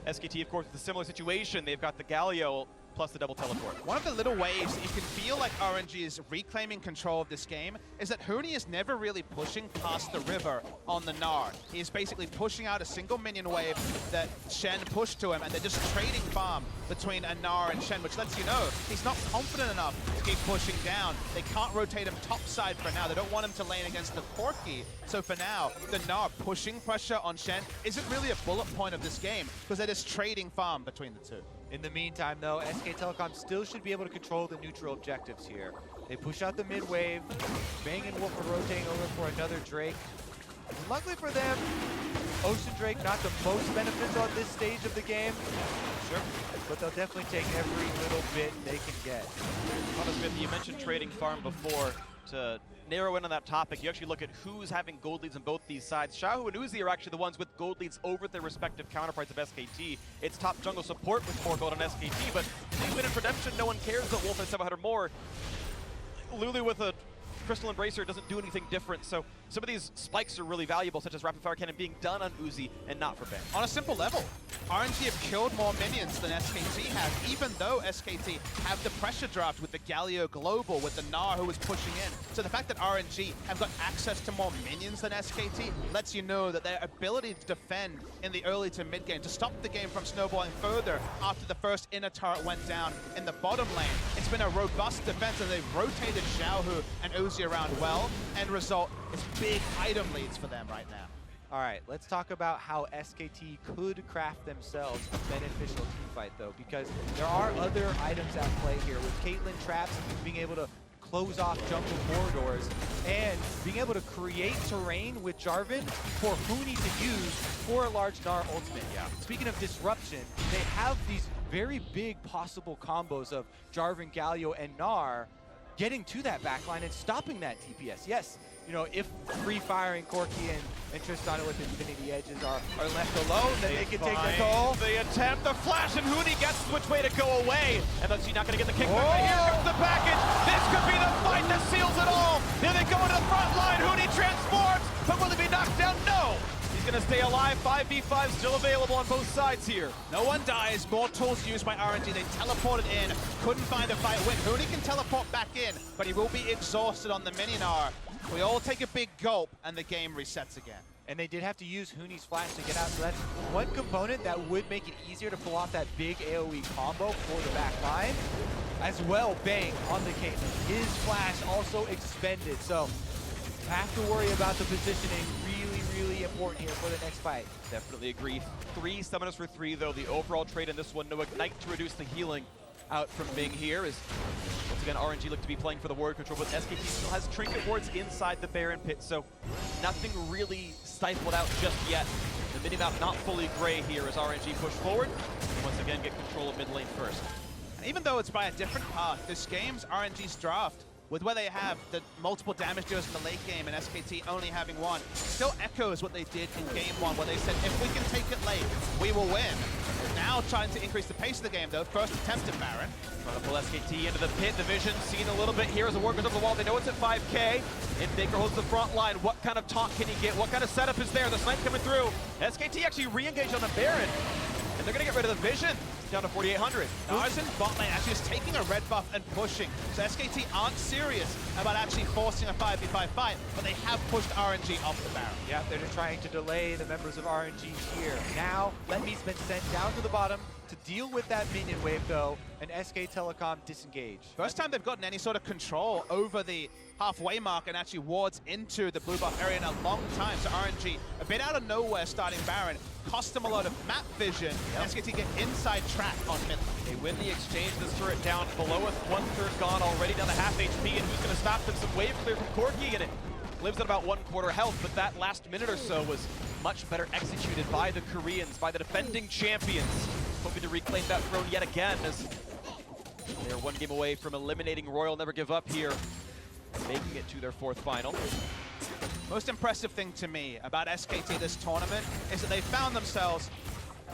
SKT, of course, with a similar situation. They've got the Galio plus the double teleport. One of the little ways that you can feel like RNG is reclaiming control of this game is that Huni is never really pushing past the river on the Gnar. He's basically pushing out a single minion wave that Shen pushed to him, and they're just trading farm between a Gnar and Shen, which lets you know he's not confident enough to keep pushing down. They can't rotate him topside for now. They don't want him to lane against the Corki. So for now, the Gnar pushing pressure on Shen isn't really a bullet point of this game because they're just trading farm between the two. In the meantime, though, SK Telecom still should be able to control the neutral objectives here. They push out the mid wave. Bang and Wolf are rotating over for another Drake. Luckily for them, Ocean Drake not the most benefits on this stage of the game. Sure. But they'll definitely take every little bit they can get. Thomas Smith, you mentioned trading farm before. To narrow in on that topic, you actually look at who's having gold leads on both these sides. Xiaohu and Uzi are actually the ones with gold leads over their respective counterparts of SKT. It's top jungle support with 4 gold on SKT, but they win in Redemption, no one cares that Wolf has 700 more. Lulu with a Crystal Embracer doesn't do anything different, so some of these spikes are really valuable, such as Rapid Fire Cannon being done on Uzi and not for Bang. On a simple level, RNG have killed more minions than SKT have, even though SKT have the pressure draft with the Galio Global, with the Gnar who was pushing in. So the fact that RNG have got access to more minions than SKT lets you know that their ability to defend in the early to mid game, to stop the game from snowballing further after the first inner turret went down in the bottom lane, it's been a robust defense, and they've rotated Xiaohu and Uzi around well. End result is big item leads for them right now. All right, let's talk about how SKT could craft themselves a beneficial teamfight, though, because there are other items at play here, with Caitlyn traps being able to close off jungle corridors and being able to create terrain with Jarvan for Huni to use for a large Gnar ultimate. Yeah. Speaking of disruption, they have these very big possible combos of Jarvan, Galio, and Gnar getting to that backline and stopping that TPS. Yes, you know, if Free Firing Corki and Tristana with Infinity Edges are left alone, then they can take the toll. They attempt the flash, and Huni gets which way to go away. And that's not going to get the kickback. But here comes the package. This could be the fight that seals it all. Here they go into the front line. Huni transforms, but will he be knocked down? No. He's going to stay alive. 5v5 still available on both sides here. No one dies. More tools used by RNG. They teleported in. Couldn't find a fight win. Huni can teleport back in, but he will be exhausted on the Mininar. We all take a big gulp, and the game resets again. And they did have to use Huni's flash to get out, so that's one component that would make it easier to pull off that big AoE combo for the back line. As well, Bang on the Caitlyn. His flash also expended, so have to worry about the positioning. Really important here for the next fight. Definitely agree. 3 summoners for 3, though. The overall trade in this one, no Ignite to reduce the healing out from Bing here, is once again RNG look to be playing for the ward control, but SKT still has trinket wards inside the Baron pit, so nothing really stifled out just yet. The mini-map not fully gray here as RNG push forward and once again get control of mid lane first. And even though it's by a different path, this game's RNG's draft, with where they have the multiple damage dealers in the late game and SKT only having one, still echoes what they did in game 1, where they said, if we can take it late, we will win. Now trying to increase the pace of the game, though. First attempt at Baron. Trying to pull SKT into the pit. Division seen a little bit here as the ward goes over the wall. They know it's at 5k. And Baker holds the front line. What kind of taunt can he get? What kind of setup is there? The snipe coming through. SKT actually re-engaged on the Baron. And they're going to get rid of the Vision. Down to 4,800. Narzen bot lane actually is taking a red buff and pushing. So SKT aren't serious about actually forcing a 5v5 fight, but they have pushed RNG off the Baron. Yeah, they're just trying to delay the members of RNG here. Now, Lemmy's been sent down to the bottom to deal with that minion wave, though, and SK Telecom disengage. First time they've gotten any sort of control over the halfway mark and actually wards into the blue buff area in a long time. So RNG, a bit out of nowhere starting Baron, cost them a lot of map vision. Yep. SKT get inside track on mid. They win the exchange. This turret down below us. 1/3 gone already, down to half HP. And who's going to stop them? Some wave clear from Corki, and it lives at about 1/4 health. But that last minute or so was much better executed by the Koreans, by the defending champions. Hoping to reclaim that throne yet again as They're one game away from eliminating Royal Never Give Up here, making it to their fourth final. Most impressive thing to me about SKT this tournament is that they found themselves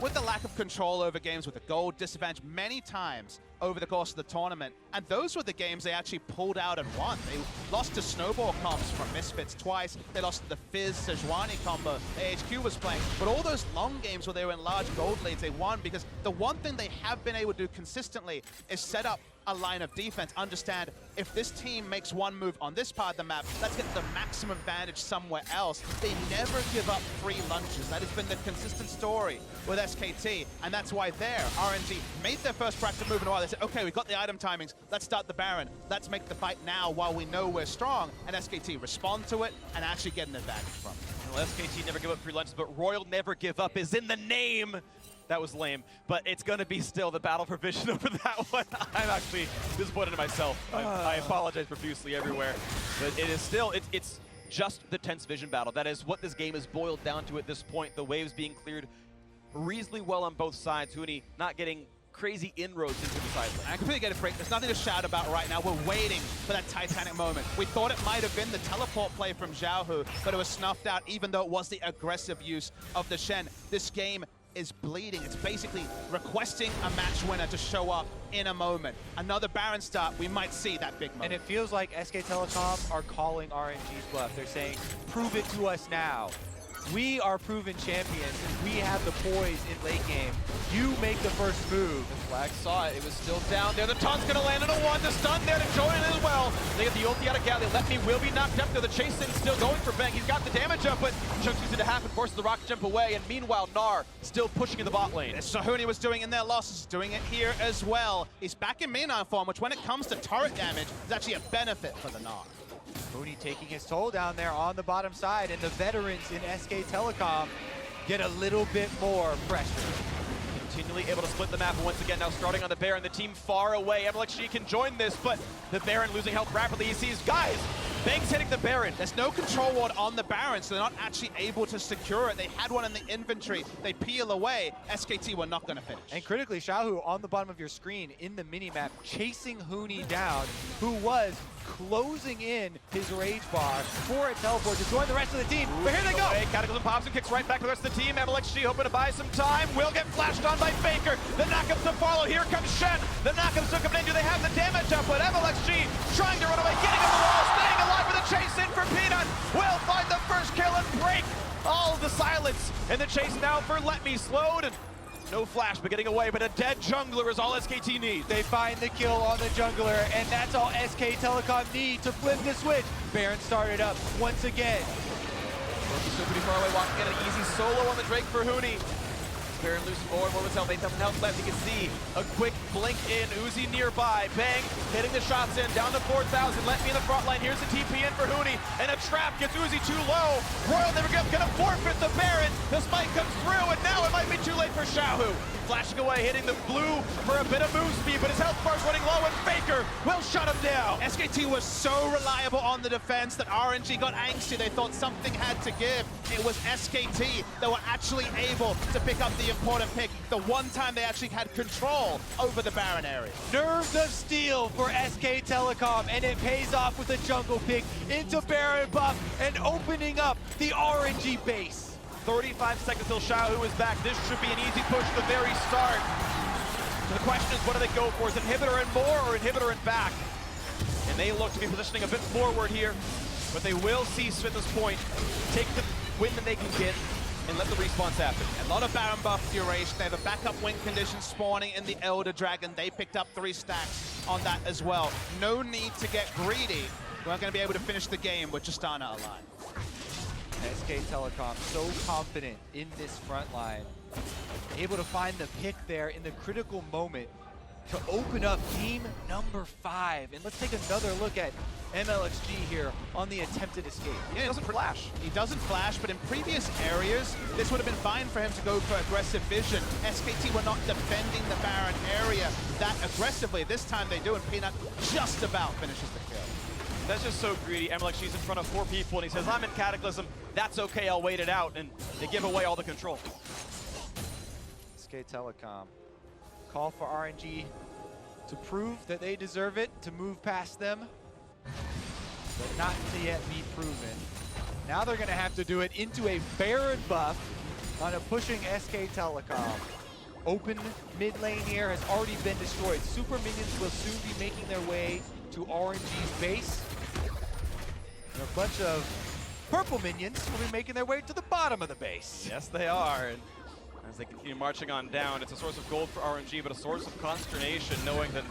with the lack of control over games with a gold disadvantage many times over the course of the tournament. And those were the games they actually pulled out and won. They lost to Snowball comps from Misfits twice. They lost to the Fizz Sejuani combo AHQ was playing. But all those long games where they were in large gold leads, they won because the one thing they have been able to do consistently is set up a line of defense, understand if this team makes one move on this part of the map, let's get the maximum advantage somewhere else. They never give up free lunches. That has been the consistent story with SKT, and that's why there, RNG made their first practice move in a while. They said, okay, we've got the item timings, let's start the Baron. Let's make the fight now while we know we're strong, and SKT respond to it and actually get an advantage from it. Well, SKT never give up free lunches, but Royal Never Give Up is in the name. That was lame, but it's going to be still the battle for vision over that one. I'm actually disappointed in myself. I apologize profusely everywhere, but it is still, it's just the tense vision battle. That is what this game is boiled down to at this point. The waves being cleared reasonably well on both sides. Huni not getting crazy inroads into the side lane. I completely get it, Frick. There's nothing to shout about right now. We're waiting for that Titanic moment. We thought it might have been the teleport play from Xiaohu, but it was snuffed out even though it was the aggressive use of the Shen. This game is bleeding. It's basically requesting a match winner to show up in a moment. Another Baron start, we might see that big moment. And it feels like SK Telecom are calling RNG's bluff. They're saying, prove it to us now. We are proven champions, and we have the poise in late game. You make the first move. The flag saw it. It was still down there. The taunt's going to land on a one. The stun there to join it as well. They get the ulti out of Gal. Let Me will be knocked up there. The chase in still going for Bang. He's got the damage up, but Chunks uses it to happen, forces the rocket jump away, and meanwhile, Gnar still pushing in the bot lane. That's what Huni was doing in their losses, doing it here as well. He's back in Mina form, which when it comes to turret damage, is actually a benefit for the Gnar. Huni taking his toll down there on the bottom side, and the veterans in SK Telecom get a little bit more pressure. Continually able to split the map, and once again now starting on the Baron. The team far away. MLXG can join this, but the Baron losing health rapidly. He sees, guys, Bang's hitting the Baron. There's no control ward on the Baron, so they're not actually able to secure it. They had one in the inventory. They peel away. SKT were not going to finish. And critically, Xiaohu on the bottom of your screen in the minimap, chasing Huni down, who was closing in his rage bar for a teleport to join the rest of the team. But here they go! Cataclysm pops and kicks right back to the rest of the team. MLXG hoping to buy some time. Will get flashed on by Faker. The knockup's to follow. Here comes Shen. The knockup's to come in. Do they have the damage up? But MLXG trying to run away, getting on the wall, staying alive with a chase in for Peanut. Will find the first kill and break all of the silence. And the chase now for Let Me slowed. And no flash, but getting away, but a dead jungler is all SKT needs. They find the kill on the jungler, and that's all SK Telecom need to flip the switch. Baron started up once again. Still pretty far away, walking in an easy solo on the Drake for Huni. Baron losing more and more himself, 8,000 health left. You can see a quick blink in, Uzi nearby. Bang, hitting the shots in, down to 4,000. Let Me in the front line. Here's the TP in for Huni, and a trap gets Uzi too low. Royal Never Give Up, gonna forfeit the Baron. The spike comes through, and now it might be too late for Xiaohu. Flashing away, hitting the blue for a bit of move speed, but his health bar's running low, and Faker will shut him down. SKT was so reliable on the defense that RNG got angsty. They thought something had to give. It was SKT that were actually able to pick up the important pick. The one time they actually had control over the Baron area. Nerves of steel for SK Telecom, and it pays off with a jungle pick into Baron buff and opening up the RNG base. 35 seconds till Xiaohu is back. This should be an easy push at the very start. So the question is, what do they go for? Is it inhibitor and more or inhibitor and back? And they look to be positioning a bit forward here, but they will see Smith's point, take the win that they can get, and let the respawns happen. A lot of Baron buff duration. They have a backup win condition spawning in the Elder Dragon. They picked up 3 stacks on that as well. No need to get greedy. We're going to be able to finish the game with Justana alive. SK Telecom so confident in this front line, able to find the pick there in the critical moment to open up game number 5. And let's take another look at MLXG here on the attempted escape. Yeah, he doesn't flash. He doesn't flash, but in previous areas, this would have been fine for him to go for aggressive vision. SKT were not defending the Baron area that aggressively. This time they do, and Peanut just about finishes the kill. That's just so greedy. MLXG's in front of 4 people, and he says, I'm in Cataclysm. That's okay, I'll wait it out. And they give away all the control. SK Telecom. Call for RNG to prove that they deserve it, to move past them, but not to yet be proven. Now they're going to have to do it into a Baron buff on a pushing SK Telecom. Open mid lane here has already been destroyed. Super minions will soon be making their way to RNG's base. And a bunch of purple minions will be making their way to the bottom of the base. Yes, they are. And as they continue marching on down, it's a source of gold for RNG, but a source of consternation, knowing that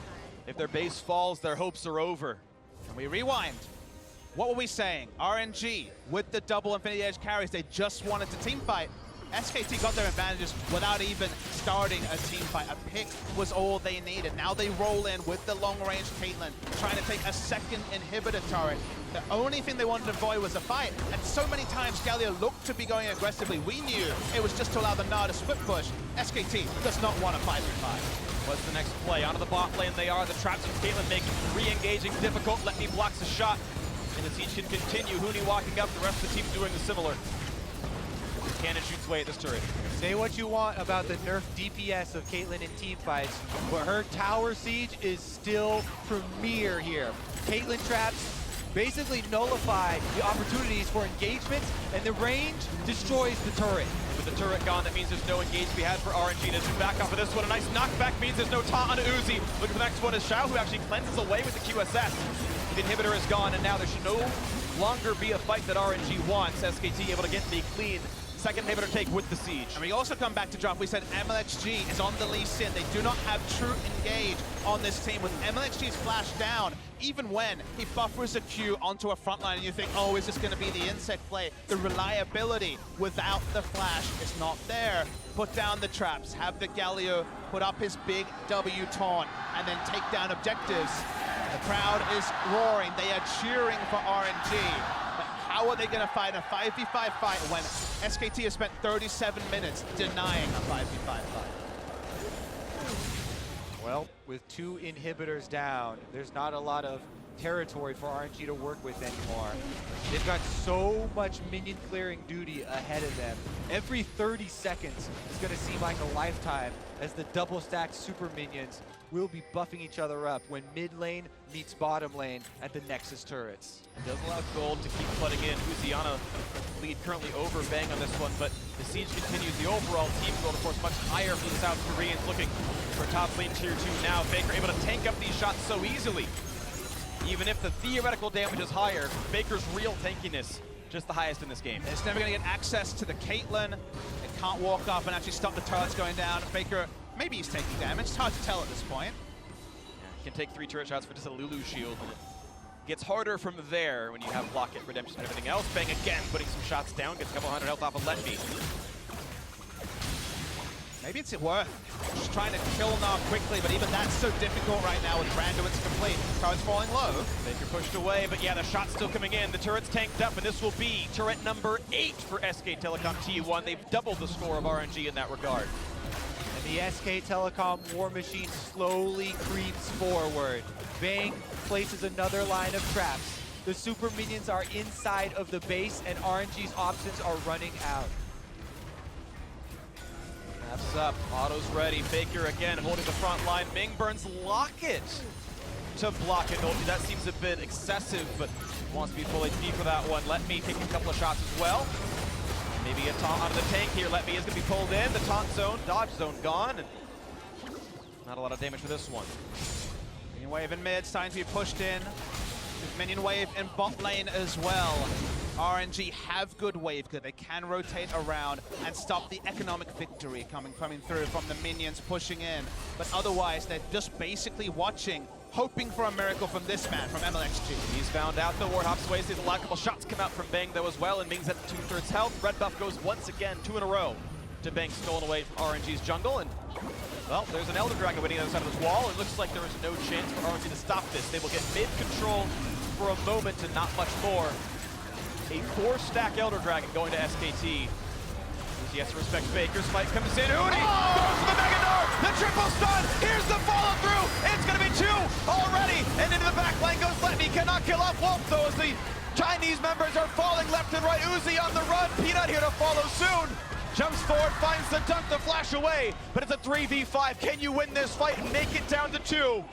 if their base falls, their hopes are over. And we rewind. What were we saying? RNG with the double Infinity Edge carries, they just wanted to team fight. SKT got their advantages without even starting a team fight. A pick was all they needed. Now they roll in with the long-range Caitlyn, trying to take a second inhibitor turret. The only thing they wanted to avoid was a fight. And so many times Galio looked to be going aggressively. We knew it was just to allow the Gnar to split push. SKT does not want a 5v5. What's the next play? Onto the bot lane they are. The traps from Caitlyn making re-engaging difficult. Let Me blocks the shot. And the siege can continue. Huni walking up, the rest of the team doing the similar. Cannon shoots away at this turret. Say what you want about the nerf DPS of Caitlyn in team fights, but her tower siege is still premier here. Caitlyn traps basically nullify the opportunities for engagements, and the range destroys the turret. With the turret gone, that means there's no engage to be had for RNG. To back off of this one, a nice knockback means there's no taunt on Uzi. Look at the next one is Xiao, who actually cleanses away with the QSS. The inhibitor is gone, and now there should no longer be a fight that RNG wants. SKT able to get the clean second inhibitor take with the siege. And we also come back to drop. We said MLXG is on the Lee Sin. They do not have true engage on this team. With MLXG's flash down, even when he buffers a Q onto a front line and you think, oh, is this going to be the insect play? The reliability without the flash is not there. Put down the traps, have the Galio put up his big W taunt, and then take down objectives. The crowd is roaring. They are cheering for RNG. How are they going to fight a 5v5 fight when SKT has spent 37 minutes denying a 5v5 fight? Well, with 2 inhibitors down, there's not a lot of territory for RNG to work with anymore. They've got so much minion clearing duty ahead of them. Every 30 seconds is going to seem like a lifetime as the double stacked super minions will be buffing each other up when mid lane meets bottom lane at the Nexus turrets. It does allow gold to keep flooding in. Uziana lead currently over Bang on this one, but the siege continues. The overall team gold, of course, much higher for the South Koreans, looking for top lane tier 2 now. Faker able to tank up these shots so easily. Even if the theoretical damage is higher, Faker's real tankiness just the highest in this game. It's never going to get access to the Caitlyn. It can't walk up and actually stop the turrets going down. Faker, maybe he's taking damage. It's hard to tell at this point. Yeah, can take 3 turret shots for just a Lulu shield. Gets harder from there when you have block it, redemption, and everything else. Bang again, putting some shots down, gets a couple hundred health off of Let Me. Maybe it's worth just trying to kill Gnar quickly, but even that's so difficult right now with Branduin's complete. Turret's falling low. Faker pushed away, but yeah, the shot's still coming in. The turret's tanked up, and this will be turret number 8 for SK Telecom T1. They've doubled the score of RNG in that regard. And the SK Telecom war machine slowly creeps forward. Bang places another line of traps. The super minions are inside of the base, and RNG's options are running out. Snaps up, auto's ready. Faker again holding the front line. Ming burns Locket to block it. That seems a bit excessive, but wants to be full HP for that one. Let Me take a couple of shots as well. Maybe a taunt onto the tank here. Let Me is going to be pulled in. The taunt zone, dodge zone gone. And not a lot of damage for this one. Minion wave in mid, starting to be pushed in. Minion wave in bot lane as well. RNG have good wave clear. They can rotate around and stop the economic victory coming through from the minions pushing in. But otherwise, they're just basically watching, hoping for a miracle from this man, from MLXG. He's found out the Warhop's ways. The lockable shots come out from Bang though as well, and Ming's at 2/3 health. Red buff goes once again, 2 in a row to Bang, stolen away from RNG's jungle. And well, there's an Elder Dragon waiting on the other side of this wall. It looks like there is no chance for RNG to stop this. They will get mid-control for a moment and not much more. A 4-stack Elder Dragon going to SKT. He has to respect Faker. Spike comes in. Huni goes for the Mega Gnar. The triple stun. Here's the follow-through. It's going to be 2 already. And into the back lane goes Let Me. Cannot kill off Wolf, though, as the Chinese members are falling left and right. Uzi on the run. Peanut here to follow soon. jumps forward, finds the dunk to flash away, but it's a 3v5. Can you win this fight and make it down to 2?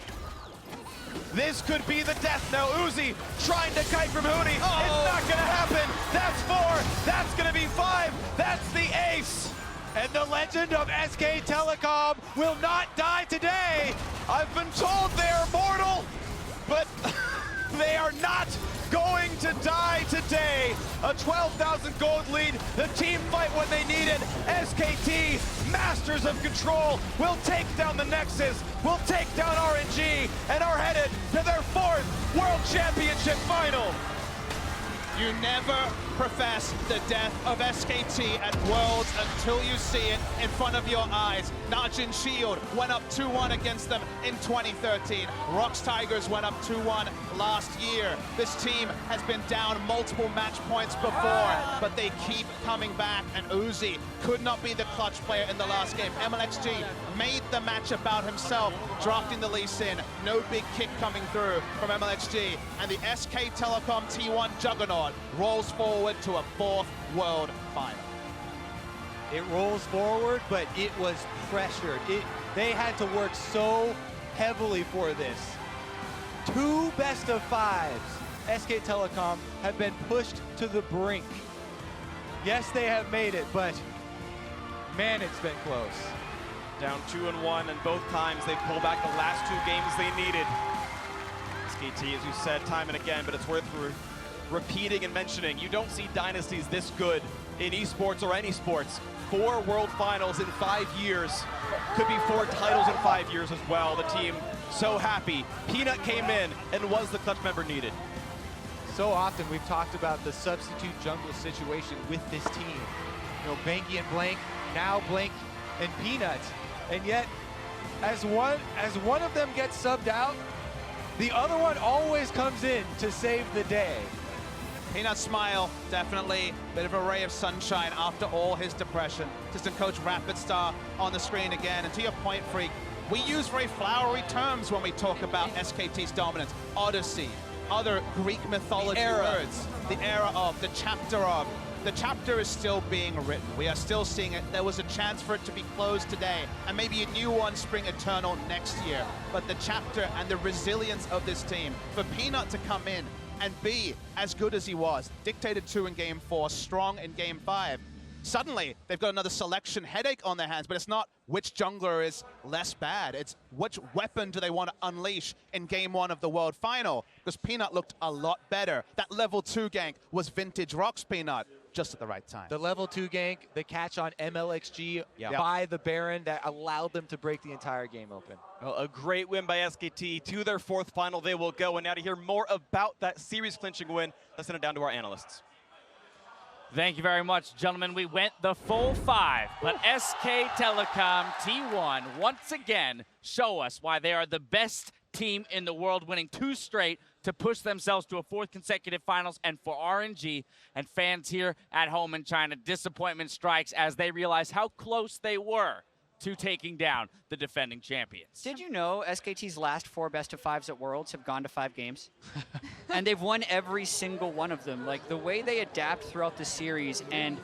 This could be the death now. Uzi trying to kite from Huni. Oh. It's not gonna happen. That's 4, that's gonna be 5, that's the ace. And the legend of SK Telecom will not die today. I've been told they're mortal, but they are not going to die today. A 12,000 gold lead. The team fight when they need it. SKT, masters of control, will take down the Nexus, will take down RNG, and are headed to their 4th World Championship final. You never profess the death of SKT at Worlds until you see it in front of your eyes. Najin Shield went up 2-1 against them in 2013. Rox Tigers went up 2-1 last year. This team has been down multiple match points before, but they keep coming back, and Uzi could not be the clutch player in the last game. MLXG made the match about himself, drafting the Lee Sin. No big kick coming through from MLXG, and the SK Telecom T1 juggernaut rolls forward to a 4th World Final. It rolls forward, but it was pressured. They had to work so heavily for this. 2 best-of-5s. SK Telecom have been pushed to the brink. Yes, they have made it, but man, it's been close. Down 2-1, and both times they pulled back the last 2 games they needed. SKT, as you said time and again, but it's worth repeating and mentioning. You don't see dynasties this good in esports or any sports. 4 World Finals in 5 years. Could be 4 titles in 5 years as well. The team so happy. Peanut came in and was the clutch member needed. So often we've talked about the substitute jungle situation with this team. You know, Banky and Blank, now Blank and Peanut. And yet, as one of them gets subbed out, the other one always comes in to save the day. Peanut smile, definitely a bit of a ray of sunshine after all his depression. Assistant coach Rapidstar on the screen again. And to your point, Freak, we use very flowery terms when we talk about SKT's dominance. Odyssey, other Greek mythology words. The era of, the chapter of. The chapter is still being written. We are still seeing it. There was a chance for it to be closed today, and maybe a new one spring eternal next year. But the chapter and the resilience of this team, for Peanut to come in and be as good as he was, dictated 2 in Game 4, strong in Game 5. Suddenly, they've got another selection headache on their hands, but it's not which jungler is less bad. It's which weapon do they want to unleash in Game 1 of the World Final, because Peanut looked a lot better. That level 2 gank was vintage Rox Peanut, just at the right time. The level 2 gank, the catch on MLXG by the Baron that allowed them to break the entire game open. Well, a great win by SKT. To their 4th final they will go. And now to hear more about that series clinching win, let's send it down to our analysts. Thank you very much, gentlemen. We went the full 5, but SK Telecom T1 once again show us why they are the best team in the world, winning 2 straight to push themselves to a 4th consecutive finals. And for RNG and fans here at home in China, disappointment strikes as they realize how close they were to taking down the defending champions. Did you know SKT's last 4 best-of-5s at Worlds have gone to 5 games? And they've won every single one of them. Like, the way they adapt throughout the series, and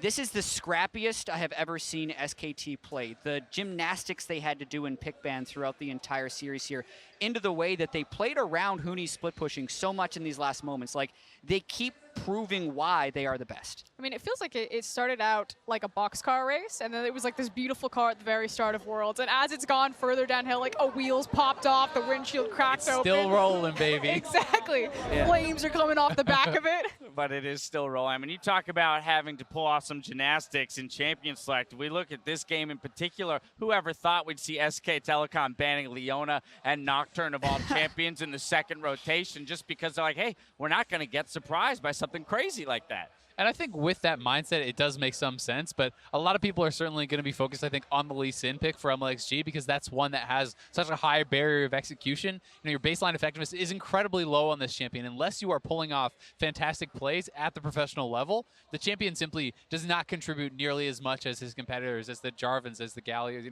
this is the scrappiest I have ever seen SKT play. The gymnastics they had to do in pick ban throughout the entire series here, into the way that they played around Huni's split pushing so much in these last moments. Like, they keep proving why they are the best. I mean, it feels like it started out like a boxcar race, and then it was like this beautiful car at the very start of Worlds. And as it's gone further downhill, like a wheel's popped off, the windshield cracked open. Still rolling, baby. Exactly. Yeah. Flames are coming off the back of it. But it is still rolling. I mean, you talk about having to pull off some gymnastics in Champion Select. We look at this game in particular. Whoever thought we'd see SK Telecom banning Leona and Nocturne of all champions in the 2nd rotation, just because they're like, hey, we're not going to get surprised by something crazy like that. And I think with that mindset, it does make some sense, but a lot of people are certainly going to be focused, I think, on the Lee Sin pick for MLXG, because that's one that has such a high barrier of execution. You know, your baseline effectiveness is incredibly low on this champion. Unless you are pulling off fantastic plays at the professional level, the champion simply does not contribute nearly as much as his competitors, as the Jarvans, as the Gallios,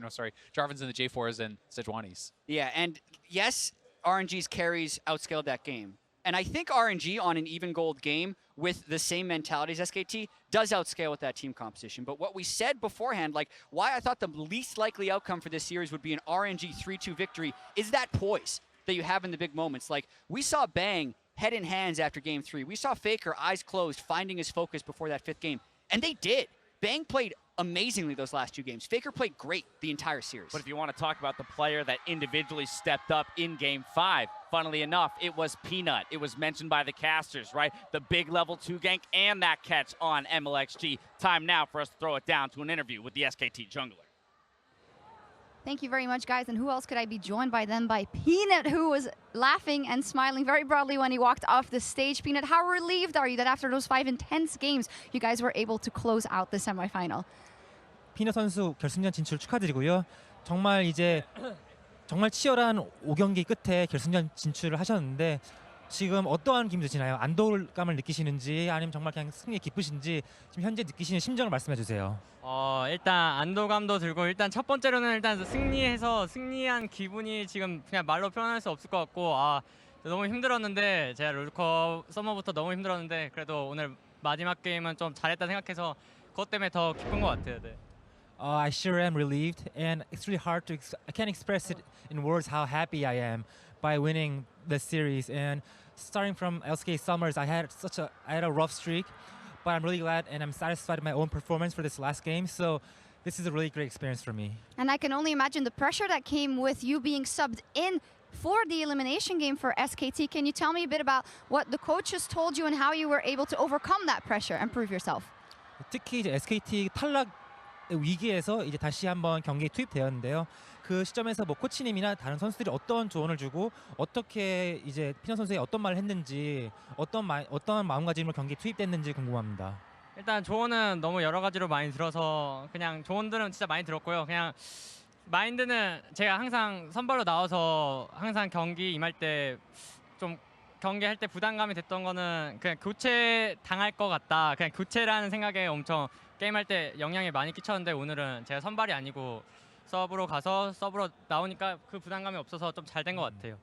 Jarvans and the J4s and Sejuanis. Yeah, and yes, RNG's carries outscaled that game. And I think RNG on an even gold game with the same mentality as SKT does outscale with that team composition. But what we said beforehand, like why I thought the least likely outcome for this series would be an RNG 3-2 victory is that poise that you have in the big moments. Like we saw Bang head in hands after game 3. We saw Faker eyes closed, finding his focus before that 5th game. And they did. Bang played amazingly those last 2 games. Faker played great the entire series. But if you want to talk about the player that individually stepped up in game 5, funnily enough, it was Peanut. It was mentioned by the casters, right? The big level 2 gank and that catch on MLXG. Time now for us to throw it down to an interview with the SKT jungler. Thank you very much, guys. And who else could I be joined by them? By Peanut, who was laughing and smiling very broadly when he walked off the stage. Peanut, how relieved are you that after those 5 intense games, you guys were able to close out the semifinal? 피너 선수 결승전 진출 축하드리고요. 정말 이제 정말 치열한 5경기 끝에 결승전 진출을 하셨는데 지금 어떠한 기분 드시나요? 안도감을 느끼시는지 아니면 정말 그냥 승리에 기쁘신지 지금 현재 느끼시는 심정을 말씀해 주세요. 일단 안도감도 들고 일단 첫 번째로는 일단 승리한 기분이 지금 그냥 말로 표현할 수 없을 것 같고 너무 힘들었는데 제가 롤컵 서머부터 너무 힘들었는데 그래도 오늘 마지막 게임은 좀 잘했다 생각해서 그것 때문에 더 기쁜 것 같아요. 네. I sure am relieved, and it's really hard to. I can't express it in words how happy I am by winning the series. And starting from LCK Summers, I had a rough streak, but I'm really glad and I'm satisfied with my own performance for this last game. So this is a really great experience for me. And I can only imagine the pressure that came with you being subbed in for the elimination game for SKT. Can you tell me a bit about what the coaches told you and how you were able to overcome that pressure and prove yourself? 특히 이제 SKT 탈락 위기에서 이제 다시 한번 경기에 투입되었는데요. 그 시점에서 뭐 코치님이나 다른 선수들이 어떤 조언을 주고 어떻게 이제 피너 선수의 어떤 말을 했는지 어떤 마음가짐으로 경기에 투입됐는지 궁금합니다. 일단 조언은 너무 여러 가지로 많이 들어서 그냥 조언들은 진짜 많이 들었고요. 그냥 마인드는 제가 항상 선발로 나와서 항상 경기 임할 때 좀 경기할 때 부담감이 됐던 거는 그냥 교체 당할 것 같다. 그냥 교체라는 생각에 엄청 게임할 때 영향이 많이 끼쳤는데 오늘은 제가 선발이 아니고 서브로 가서 서브로 나오니까 그 부담감이 없어서 좀 잘 된 것 같아요.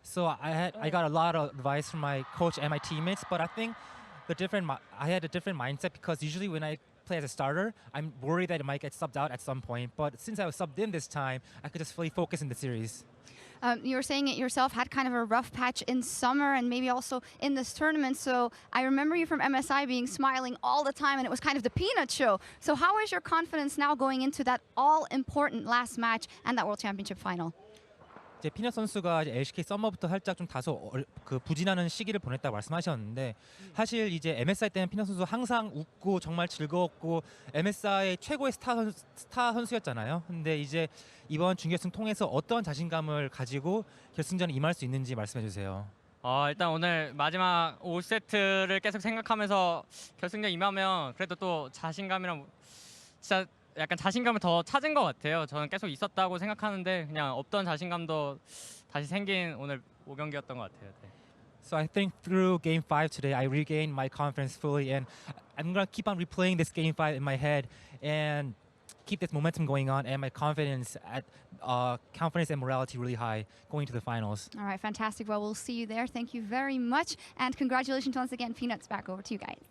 So I got a lot of advice from my coach and my teammates, but I think I had a different mindset because usually when I play as a starter, I'm worried that it might get subbed out at some point. But since I was subbed in this time, I could just fully focus in the series. You were saying it yourself, had kind of a rough patch in summer and maybe also in this tournament. So I remember you from MSI being smiling all the time and it was kind of the Peanut show. So how is your confidence now going into that all-important last match and that World Championship final? 이제 피너 선수가 이제 LCK 서머부터 살짝 좀 다소 부진하는 시기를 보냈다고 말씀하셨는데 사실 이제 MSI 때는 피너 선수 항상 웃고 정말 즐거웠고 MSI 최고의 스타 선수였잖아요. 근데 이제 이번 준결승 통해서 어떤 자신감을 가지고 결승전에 임할 수 있는지 말씀해 주세요. 일단 오늘 마지막 5세트를 계속 생각하면서 결승전 임하면 그래도 또 자신감이랑 진짜 약간 자신감을 더 찾은 것 같아요. 저는 계속 있었다고 생각하는데 그냥 없던 자신감도 다시 생긴 오늘 5경기였던 것 같아요. 네. So I think through Game 5 today, I regained my confidence fully, and I'm gonna keep on replaying this Game 5 in my head and keep this momentum going on, and my confidence and morality really high going to the finals. All right, fantastic. Well, we'll see you there. Thank you very much, and congratulations once again, Peanuts. Back over to you guys.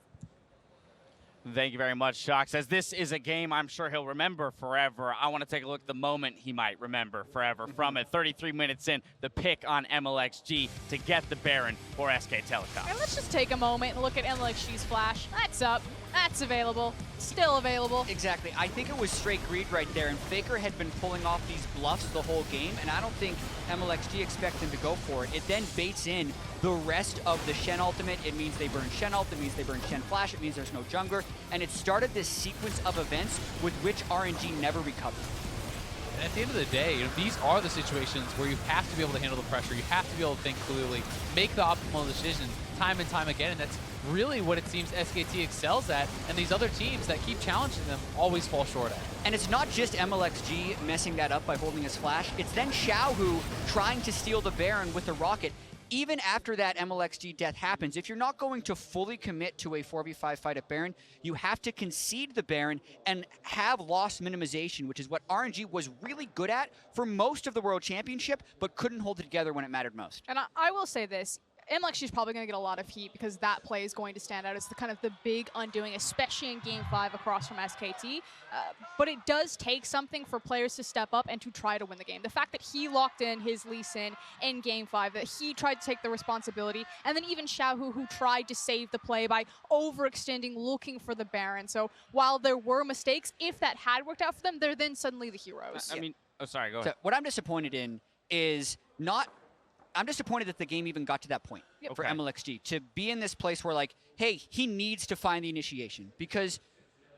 Thank you very much, Shock. Says this is a game I'm sure he'll remember forever. I want to take a look at the moment he might remember forever from it. 33 minutes in, the pick on MLXG to get the Baron for SK Telecom. And let's just take a moment and look at MLXG's flash. That's up. That's available. Still available. Exactly. I think it was straight greed right there, and Faker had been pulling off these bluffs the whole game, and I don't think MLXG expect him to go for it. It then baits in the rest of the Shen ultimate. It means they burn Shen ult, it means they burn Shen flash, it means there's no jungler, and it started this sequence of events with which RNG never recovered. And at the end of the day, these are the situations where you have to be able to handle the pressure. You have to be able to think clearly, make the optimal decisions time and time again. And that's really what it seems SKT excels at. And these other teams that keep challenging them always fall short at. And it's not just MLXG messing that up by holding his flash. It's then Xiaohu trying to steal the Baron with the rocket. Even after that MLXG death happens, if you're not going to fully commit to a 4v5 fight at Baron, you have to concede the Baron and have loss minimization, which is what RNG was really good at for most of the World Championship, but couldn't hold it together when it mattered most. And I will say this. MLXG is probably going to get a lot of heat because that play is going to stand out as the kind of the big undoing, especially in Game 5 across from SKT. But it does take something for players to step up and to try to win the game. The fact that he locked in his Lee Sin in Game 5, that he tried to take the responsibility, and then even Xiaohu, who tried to save the play by overextending, looking for the Baron. So while there were mistakes, if that had worked out for them, they're then suddenly the heroes. I mean, oh, sorry, go So ahead. what I'm disappointed in is not. I'm disappointed that the game even got to that point for Okay. MLXG to be in this place where, like, hey, he needs to find the initiation, because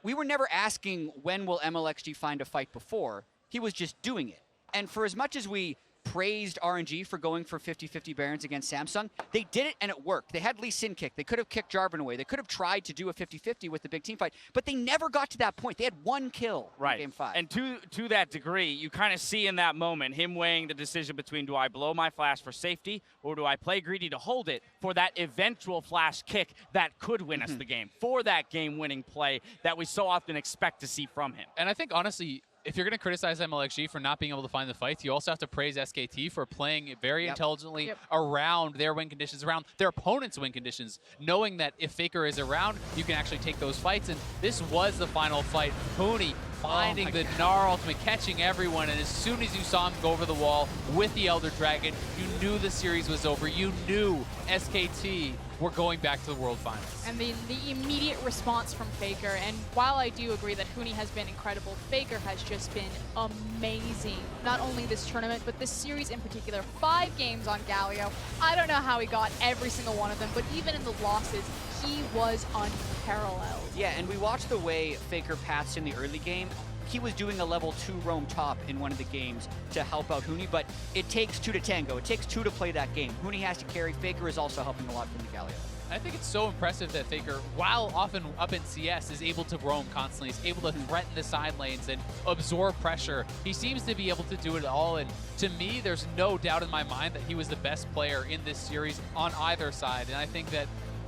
we were never asking when will MLXG find a fight before. He was just doing it. And for as much as we praised RNG for going for 50-50 Barons against Samsung, they did it and it worked. They had Lee Sin kick. They could have kicked Jarvan away. They could have tried to do a 50-50 with the big team fight, but they never got to that point. They had one kill in Game 5. And to that degree, you kind of see in that moment him weighing the decision between, do I blow my flash for safety or do I play greedy to hold it for that eventual flash kick that could win us the game, for that game-winning play that we so often expect to see from him. And I think, honestly, if you're going to criticize MLXG for not being able to find the fights, you also have to praise SKT for playing very intelligently around their win conditions, around their opponent's win conditions, knowing that if Faker is around, you can actually take those fights. And this was the final fight. Huni finding the Gnar ultimate, catching everyone, and as soon as you saw him go over the wall with the Elder Dragon, you knew the series was over. You knew SKT were going back to the World Finals. And the immediate response from Faker, and while I do agree that Huni has been incredible, Faker has just been amazing. Not only this tournament, but this series in particular. 5 games on Galio. I don't know how he got every single one of them, but even in the losses, he was unparalleled. Yeah, and we watched the way Faker passed in the early game. He was doing a level 2 roam top in one of the games to help out Huni, but it takes 2 to tango. It takes 2 to play that game. Huni has to carry. Faker is also helping a lot from the Galio. I think it's so impressive that Faker, while often up in CS, is able to roam constantly. He's able to threaten the side lanes and absorb pressure. He seems to be able to do it all, and to me, there's no doubt in my mind that he was the best player in this series on either side, and I think that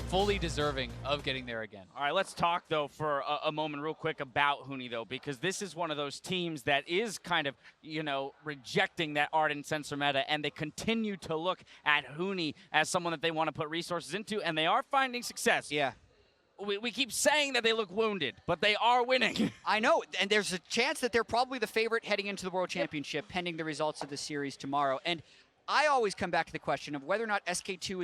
fully deserving of getting there again. All right, let's talk, though, for a moment real quick about Huni, though, because this is one of those teams that is kind of, you know, rejecting that Ardent sensor meta, and they continue to look at Huni as someone that they want to put resources into, and they are finding success. Yeah. We keep saying that they look wounded, but they are winning. I know, and there's a chance that they're probably the favorite heading into the World Championship, pending the results of the series tomorrow. And I always come back to the question of whether or not SKT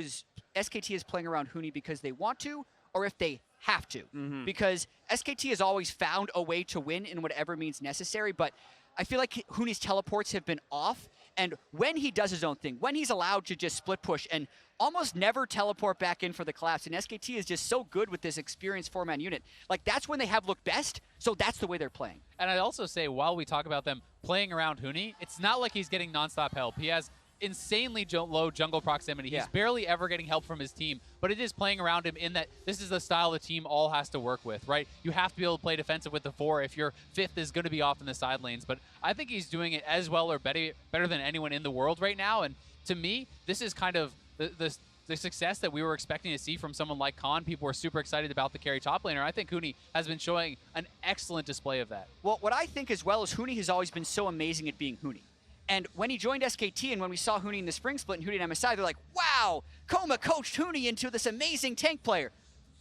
is playing around Huni because they want to, or if they have to. Because SKT has always found a way to win in whatever means necessary, but I feel like Huni's teleports have been off, and when he does his own thing, when he's allowed to just split push and almost never teleport back in for the collapse, and SKT is just so good with this experienced 4-man unit, like that's when they have looked best, so that's the way they're playing. And I'd also say, while we talk about them playing around Huni, it's not like he's getting nonstop help. He has insanely low jungle proximity. He's barely ever getting help from his team, but it is playing around him in that this is the style the team all has to work with, right? You have to be able to play defensive with the 4 if your 5th is going to be off in the side lanes, but I think he's doing it as well or better than anyone in the world right now, and to me, this is kind of the success that we were expecting to see from someone like Khan. People were super excited about the carry top laner. I think Huni has been showing an excellent display of that. Well, what I think as well is Huni has always been so amazing at being Huni. And when he joined SKT and when we saw Huni in the spring split and Huni and MSI, they're like, wow, Koma coached Huni into this amazing tank player.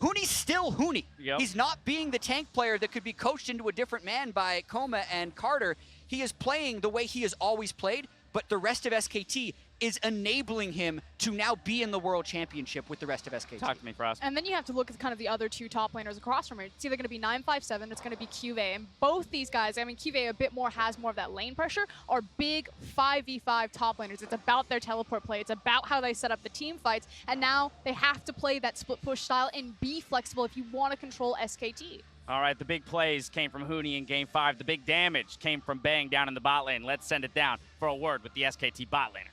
Huni's still Huni. He's not being the tank player that could be coached into a different man by Koma and Carter. He is playing the way he has always played, but the rest of SKT is enabling him to now be in the World Championship with the rest of SKT. Talk to me, Frost. And then you have to look at kind of the other 2 top laners across from it. It's either going to be 957, it's going to be QV. And both these guys, I mean, QV a bit more has more of that lane pressure, are big 5v5 top laners. It's about their teleport play. It's about how they set up the team fights. And now they have to play that split push style and be flexible if you want to control SKT. All right, the big plays came from Huni in Game 5. The big damage came from Bang down in the bot lane. Let's send it down for a word with the SKT bot laner.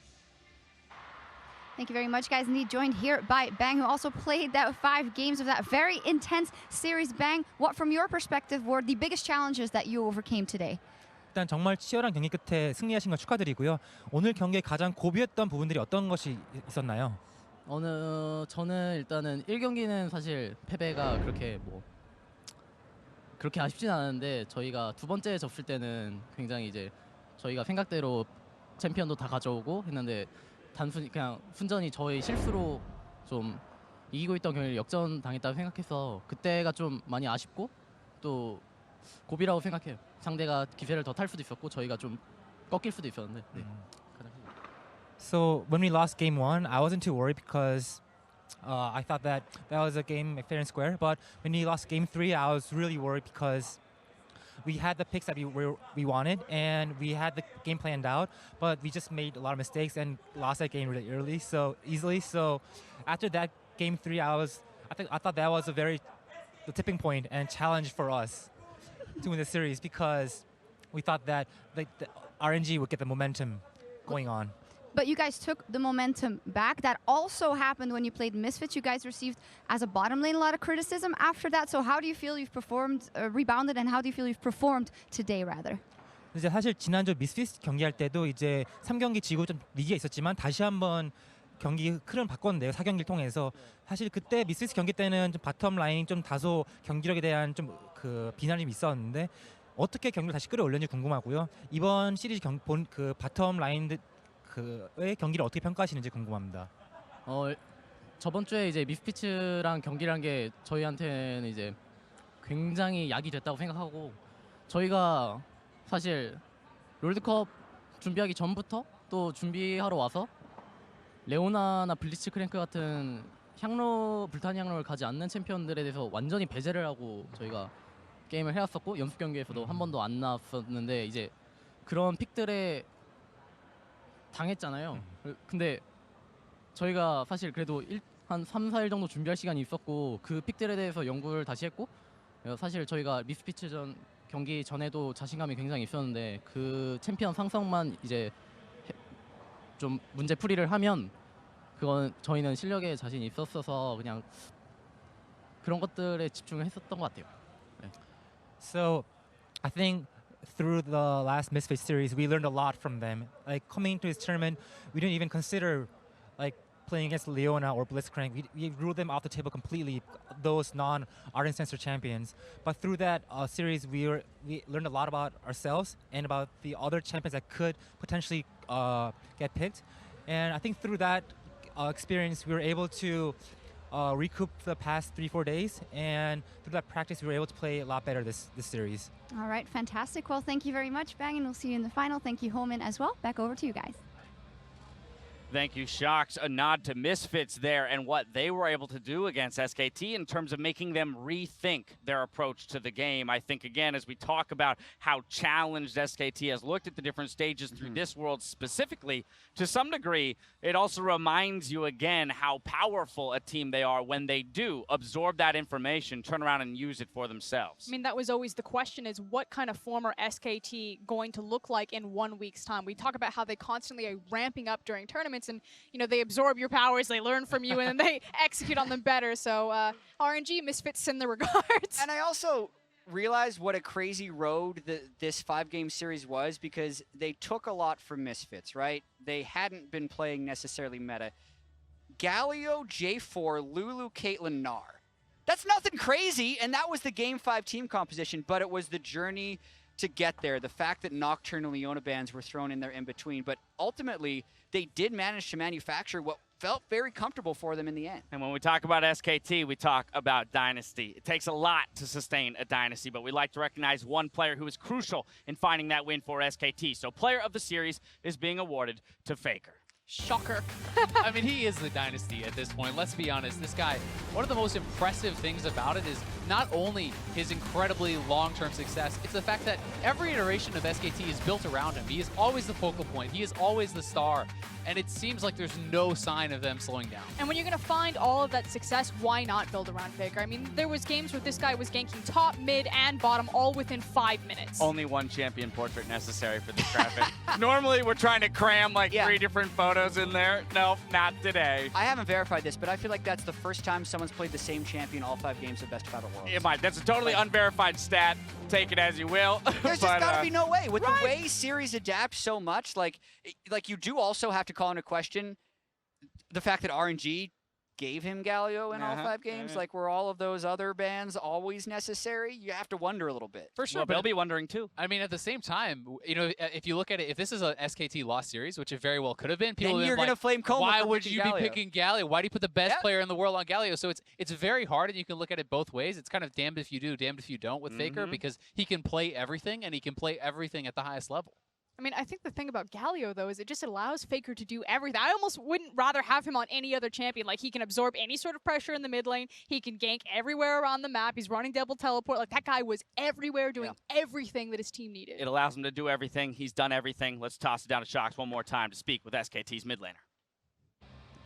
Thank you very much, guys. Indeed, joined here by Bang, who also played that 5 games of that very intense series. Bang, what from your perspective were the biggest challenges that you overcame today? 일단 정말 치열한 경기 끝에 승리하신 걸 축하드리고요. 오늘 경기에 가장 고비했던 부분들이 어떤 것이 있었나요? 저는 일단은 1경기는 사실 패배가 그렇게 아쉽진 않은데 저희가 두 번째 접을 때는 굉장히 이제 저희가 생각대로 챔피언도 다 가져오고 했는데 단순히 그냥 순전히 저희 실수로 좀 이기고 있던 경기를 역전 당했다고 생각해서 그때가 좀 많이 아쉽고 또 고비라고 생각해요. 상대가 기세를 더 탈 수도 있었고 저희가 좀 꺾일 수도 있었는데. 네. 가장 크게. So when we lost game one, I wasn't too worried because I thought that was a game fair and square. But when we lost game three, I was really worried because we had the picks that we wanted and we had the game planned out, but we just made a lot of mistakes and lost that game really early, so easily. So after that game three, I thought that was the tipping point and challenge for us to win the series because we thought that the RNG would get the momentum going on. But you guys took the momentum back. That also happened when you played Misfits. You guys received, as a bottom lane, a lot of criticism after that. So how do you feel you've performed, rebounded, and how do you feel you've performed today, rather? 이제 사실 지난주 미스피스 경기할 때도 이제 3경기 지고 좀 위기가 있었지만 다시 한번 경기 흐름 바꿨는데요. 4경기를 통해서 사실 그때 미스피스 경기 때는 좀 바텀 라인 좀 다소 경기력에 대한 좀 그 비난이 있었는데 어떻게 경기를 다시 끌어올렸는지 궁금하고요. 이번 시리즈 그 바텀 라인 그의 경기를 어떻게 평가하시는지 궁금합니다. 저번 주에 이제 미스피츠랑 경기를 한 게 저희한테는 이제 굉장히 약이 됐다고 생각하고 저희가 사실 롤드컵 준비하기 전부터 또 준비하러 와서 레오나나 블리츠 크랭크 같은 불타는 향로를 가지 않는 챔피언들에 대해서 완전히 배제를 하고 저희가 게임을 해왔었고 연습 경기에서도 한 번도 안 나왔었는데 이제 그런 픽들에 당했잖아요. 근데 저희가 사실 그래도 한 3, 4일 정도 준비할 시간이 있었고 그 픽들에 대해서 연구를 다시 했고 사실 저희가 미스피츠 경기 전에도 자신감이 굉장히 있었는데 그 챔피언 상성만 이제 좀 문제 풀이를 하면 그건 저희는 실력에 자신이 있었어서 그냥 그런 것들에 집중을 했었던 것 같아요. 네. So I think through the last Misfits series, we learned a lot from them. Like coming into this tournament, we didn't even consider like playing against Leona or Blitzcrank. We ruled them off the table completely, those non-Ardent Sensor champions. But through that series, we learned a lot about ourselves and about the other champions that could potentially get picked. And I think through that experience, we were able to recoup the past 3-4 days, and through that practice we were able to play a lot better this series. All right, fantastic. Well, thank you very much, Bang, and we'll see you in the final. Thank you, Homan, as well. Back over to you guys. Thank you, Shocks. A nod to Misfits there and what they were able to do against SKT in terms of making them rethink their approach to the game. I think, again, as we talk about how challenged SKT has looked at the different stages through this world specifically, to some degree, it also reminds you again how powerful a team they are when they do absorb that information, turn around and use it for themselves. I mean, that was always the question, is what kind of form are SKT going to look like in 1 week's time? We talk about how they constantly are ramping up during tournaments, and you know, they absorb your powers, they learn from you, and then they execute on them better. So RNG, Misfits in the regards. And I also realized what a crazy road this 5-game series was, because they took a lot from Misfits, right? They hadn't been playing necessarily meta. Galio, J4, Lulu, Caitlyn, Gnar. That's nothing crazy, and that was the Game 5 team composition, but it was the journey to get there. The fact that Nocturne and Leona bans were thrown in there in between, but ultimately they did manage to manufacture what felt very comfortable for them in the end. And when we talk about SKT, we talk about Dynasty. It takes a lot to sustain a Dynasty, but we like to recognize one player who was crucial in finding that win for SKT. So player of the series is being awarded to Faker. Shocker. I mean, he is the Dynasty at this point. Let's be honest. This guy, one of the most impressive things about it is not only his incredibly long-term success, it's the fact that every iteration of SKT is built around him. He is always the focal point. He is always the star. And it seems like there's no sign of them slowing down. And when you're going to find all of that success, why not build around Faker? I mean, there was games where this guy was ganking top, mid, and bottom all within 5 minutes. Only one champion portrait necessary for this graphic. Normally, we're trying to cram like 3 different photos in there. Nope, not today. I haven't verified this, but I feel like that's the first time someone's played the same champion all 5 games of Best of 5 at Worlds. It might. That's a totally unverified stat. Take it as you will. There's just gotta be no way. With the way series adapt so much, like you do also have to call into question the fact that RNG gave him Galio in all 5 games? Like, were all of those other bans always necessary? You have to wonder a little bit. For sure, Well, but they'll but- be wondering too. I mean, at the same time, you know, if you look at it, if this is a SKT lost series, which it very well could have been, people Then would you're be like, gonna flame Coma why for would picking you be Galio." picking Galio? Why do you put the best Yeah. player in the world on Galio? So it's very hard, and you can look at it both ways. It's kind of damned if you do, damned if you don't with Faker, because he can play everything, and he can play everything at the highest level. I mean, I think the thing about Galio, though, is it just allows Faker to do everything. I almost wouldn't rather have him on any other champion. Like, he can absorb any sort of pressure in the mid lane. He can gank everywhere around the map. He's running double teleport. Like, that guy was everywhere doing everything that his team needed. It allows him to do everything. He's done everything. Let's toss it down to Shox one more time to speak with SKT's mid laner.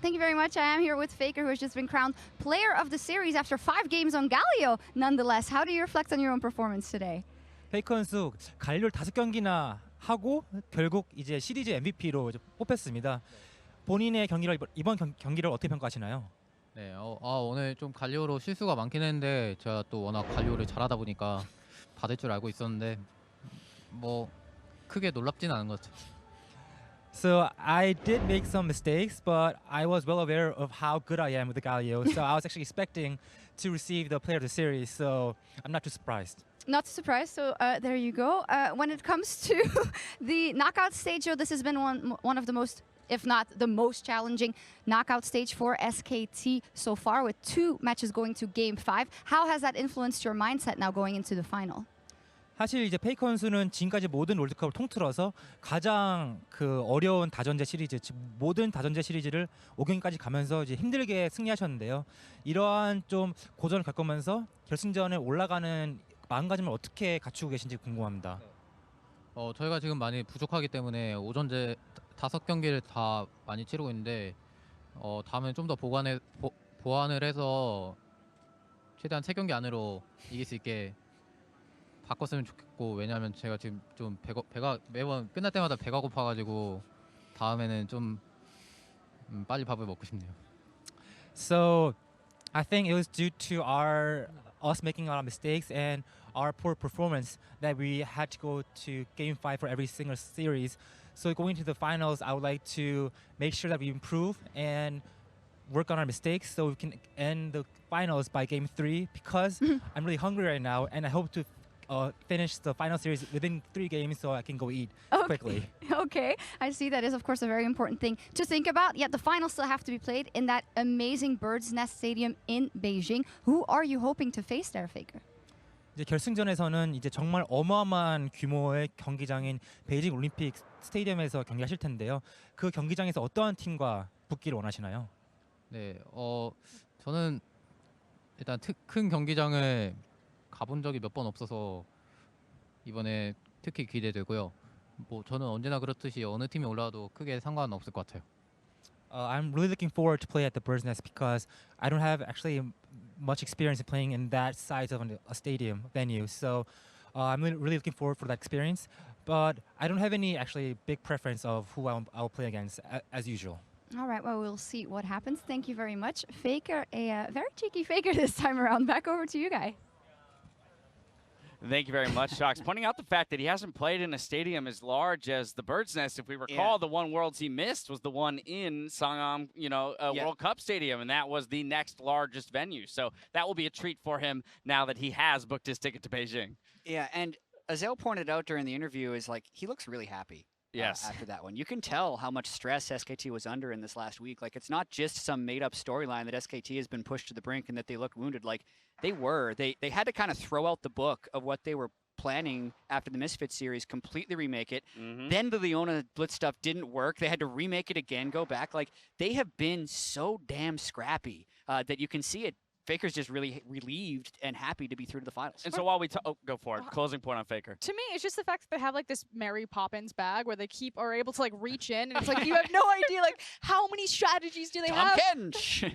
Thank you very much. I am here with Faker, who has just been crowned player of the series after 5 games on Galio. Nonetheless, how do you reflect on your own performance today? 페이커 선수 갈리오를 5경기나 하고 결국 이제 시리즈 MVP로 뽑혔습니다. 본인의 경기를 이번 경기를 어떻게 평가하시나요? 네, 오늘 좀 갈리오로 실수가 많긴 했는데 제가 또 워낙 갈리오를 잘하다 보니까 받을 줄 알고 있었는데 뭐 크게 놀랍진 않은 것 같아요. So I did make some mistakes, but I was well aware of how good I am with the Galio. So I was actually expecting to receive the player of the series. So I'm not too surprised. Not surprised. So there you go. When it comes to the knockout stage, this has been one of the most, if not the most challenging knockout stage for SKT so far, with 2 matches going to Game 5. How has that influenced your mindset now going into the final? 사실 이제 페이커 선수는 지금까지 모든 롤드컵을 통틀어서 가장 그 어려운 다전제 시리즈, 즉 모든 다전제 시리즈를 5경기까지 가면서 이제 힘들게 승리하셨는데요. 이러한 좀 고전을 겪으면서 결승전에 올라가는 마음가짐을 어떻게 갖추고 계신지 궁금합니다. 저희가 지금 많이 부족하기 때문에 오전제 5경기를 다 많이 치르고 있는데 다음에 좀 더 보완을 해서 최대한 3경기 안으로 이길 수 있게 바꿨으면 좋겠고, 왜냐하면 제가 지금 좀 배가 매번 끝날 때마다 배가 고파가지고 다음에는 좀 빨리 밥을 먹고 싶네요. So I think it was due to us making a lot of mistakes and our poor performance that we had to go to Game 5 for every single series. So going to the finals, I would like to make sure that we improve and work on our mistakes so we can end the finals by Game 3, because I'm really hungry right now and I hope to finish the final series within 3 games so I can go eat quickly. Okay, I see that is of course a very important thing to think about. Yet the finals still have to be played in that amazing Bird's Nest Stadium in Beijing. Who are you hoping to face there, Faker? 이제 결승전에서는 이제 정말 어마어마한 규모의 경기장인 베이징 올림픽 스테디움에서 경기하실 텐데요. 그 경기장에서 어떠한 팀과 붙기를 원하시나요? 네, 저는 일단 큰 경기장을 가본 적이 몇 번 없어서 이번에 특히 기대되고요. 뭐 저는 언제나 그렇듯이 어느 팀이 올라와도 크게 상관은 없을 것 같아요. I'm really looking forward to play at the Bird's Nest because I don't have actually much experience in playing in that size of a stadium venue. So I'm really looking forward for that experience. But I don't have any actually big preference of who I'll play against as usual. All right, well, we'll see what happens. Thank you very much. Faker, a very cheeky Faker this time around. Back over to you, Guy. Thank you very much, Shox. Pointing out the fact that he hasn't played in a stadium as large as the Bird's Nest. If we recall, the one Worlds he missed was the one in Sangam, World Cup Stadium, and that was the next largest venue. So that will be a treat for him now that he has booked his ticket to Beijing. Yeah, and Azel pointed out during the interview is like he looks really happy. Yes. After that one, you can tell how much stress SKT was under in this last week. Like, it's not just some made-up storyline that SKT has been pushed to the brink and that they look wounded. Like, they were. They had to kind of throw out the book of what they were planning after the Misfits series, completely remake it. Then the Leona Blitz stuff didn't work. They had to remake it again, go back. Like, they have been so damn scrappy that you can see it. Faker's just really relieved and happy to be through to the finals. And so while we go for it. Closing point on Faker. To me, it's just the fact that they have like this Mary Poppins bag where they are able to like reach in, and it's like you have no idea like how many strategies do they have.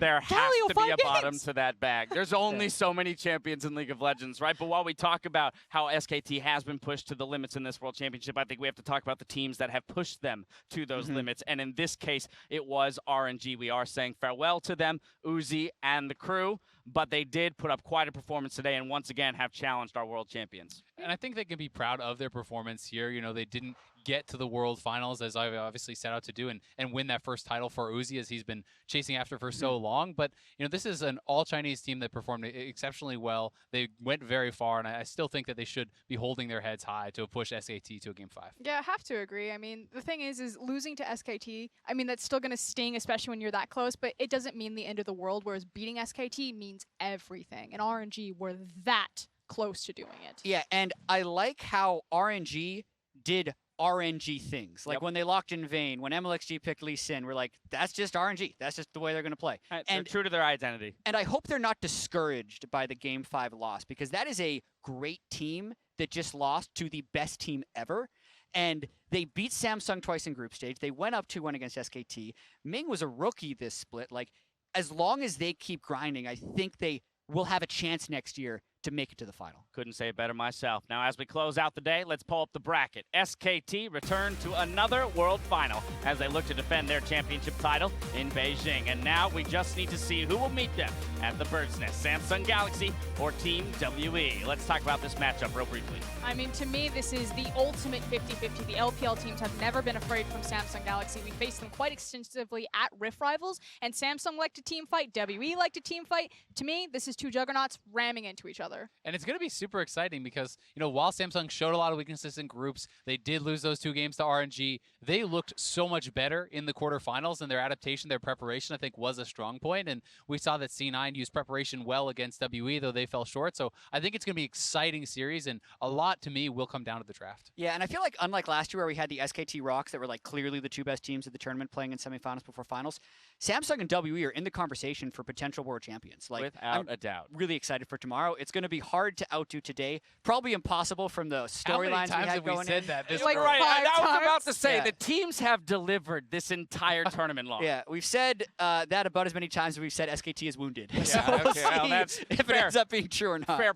There has Galio, to be a 5 bottom games. to that bag. There's only so many champions in League of Legends, right? But while we talk about how SKT has been pushed to the limits in this World Championship, I think we have to talk about the teams that have pushed them to those limits. And in this case, it was RNG. We are saying farewell to them, Uzi and the crew. But they did put up quite a performance today and once again have challenged our world champions. And I think they can be proud of their performance here. You know, they didn't get to the World Finals, as I've obviously set out to do, and win that first title for Uzi, as he's been chasing after for so long. But this is an all-Chinese team that performed exceptionally well. They went very far, and I still think that they should be holding their heads high to push SKT to a Game 5. Yeah, I have to agree. I mean, the thing is losing to SKT, I mean, that's still going to sting, especially when you're that close, but it doesn't mean the end of the world, whereas beating SKT means everything. And RNG were that close to doing it. Yeah, and I like how RNG did RNG things. Like when they locked in Vayne, when MLXG picked Lee Sin, we're like, that's just RNG. That's just the way they're going to play. Right, and true to their identity. And I hope they're not discouraged by the Game 5 loss, because that is a great team that just lost to the best team ever. And they beat Samsung twice in group stage. They went up 2-1 against SKT. Ming was a rookie this split. Like, as long as they keep grinding, I think they will have a chance next year to make it to the final. Couldn't say it better myself. Now, as we close out the day, let's pull up the bracket. SKT return to another World Final as they look to defend their championship title in Beijing. And now we just need to see who will meet them at the Bird's Nest, Samsung Galaxy or Team WE. Let's talk about this matchup real briefly. I mean, to me, this is the ultimate 50-50. The LPL teams have never been afraid from Samsung Galaxy. We faced them quite extensively at Rift Rivals, and Samsung like to team fight, WE like to team fight. To me, this is two juggernauts ramming into each other. And it's going to be super exciting because, while Samsung showed a lot of weaknesses in groups, they did lose those 2 games to RNG. They looked so much better in the quarterfinals, and their adaptation, their preparation, I think, was a strong point. And we saw that C9 used preparation well against WE, though they fell short. So I think it's going to be an exciting series, and a lot, to me, will come down to the draft. Yeah, and I feel like unlike last year where we had the SKT Rocks that were like clearly the 2 best teams of the tournament playing in semifinals before finals, Samsung and WE are in the conversation for potential world champions. Like, without a doubt. Really excited for tomorrow. It's going to be hard to outdo today. Probably impossible from the storylines we had going in. This like right, I was about to say, Yeah. the teams have delivered this entire tournament long. Yeah, we've said that about as many times as we've said SKT is wounded. Yeah, So we'll okay, well, see that's if it fair. ends up being true or not. Fair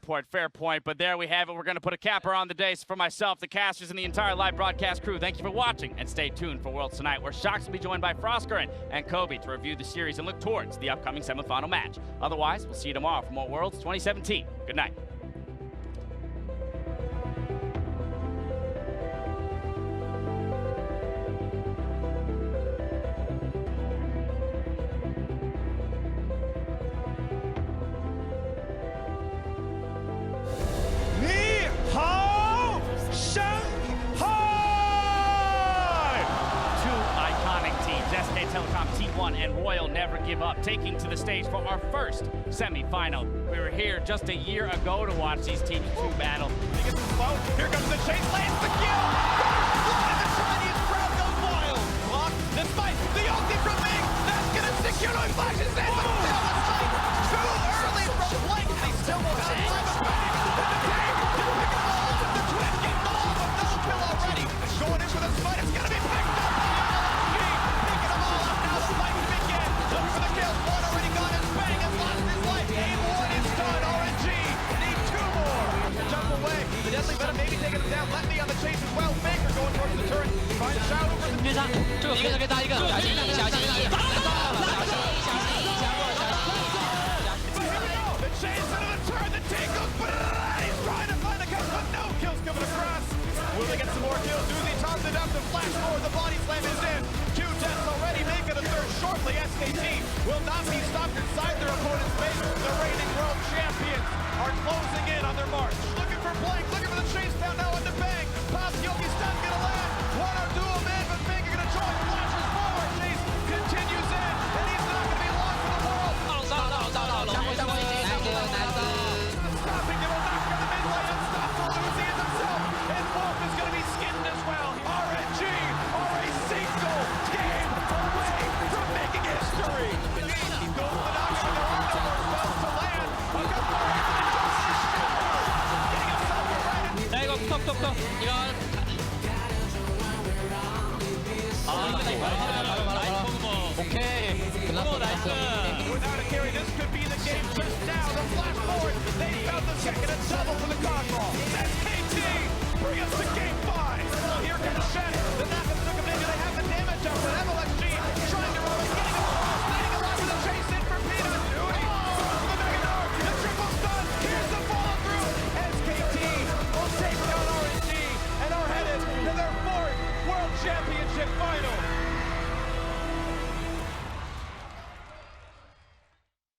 point. But there we have it. We're going to put a capper on the day. So for myself, the casters, and the entire live broadcast crew, thank you for watching, and stay tuned for Worlds Tonight, where Shox will be joined by Frostgurn and Kobe to review the series and look towards the upcoming semifinal match. Otherwise, we'll see you tomorrow for more Worlds 2017. Good night. Telecom T1 and Royal Never Give Up, taking to the stage for our first semi-final. We were here just a year ago to watch these teams 2 battle. He gets the slow. Here comes the chase, lands the kill. The Chinese crowd goes wild. Block, despite the ulti from Ming, that's gonna secure no flashes in, but still the fight too early from Blink. They still won't have time to panic. And the game can pick it all up. The Twitch getting the off of no kill already. Going in for the fight, it's gonna be picked up. Deadly Venom maybe taking him down. Letty on the chase as well. Faker going towards the turret. Trying to shout over the... 这个飞得更大一个，小心小心！ The chase into the turret. The take goes, but he's trying to find the cut, but no kills coming across. Will they get some more kills? Uzi tops it up to flash forward. The body slam is in. 2 deaths already, making a third shortly. SKT will not be stopped inside their opponent's base. The reigning world champions are closing in on their march. Looking for Blink, looking for the chase down now into Bang. Pop Yogi's stun gonna land. One or duo man, but Bang are gonna join. Flashes forward. Chase continues in, and he's not gonna be long for the world. Stopping him, will knock from the mid lane and stop for Uzi and himself. And Wolf is gonna be skinned as well. RNG are a single game away from making history. Goes the knock and there are no more spells to land. A couple of hits and getting himself around. 야 이거 톡톡톡 이거. 아 오케이. 끝났어. Without a carry, this could be the game just now. The flash forward, they found the second and double for the Godfall. SKT bring us the game.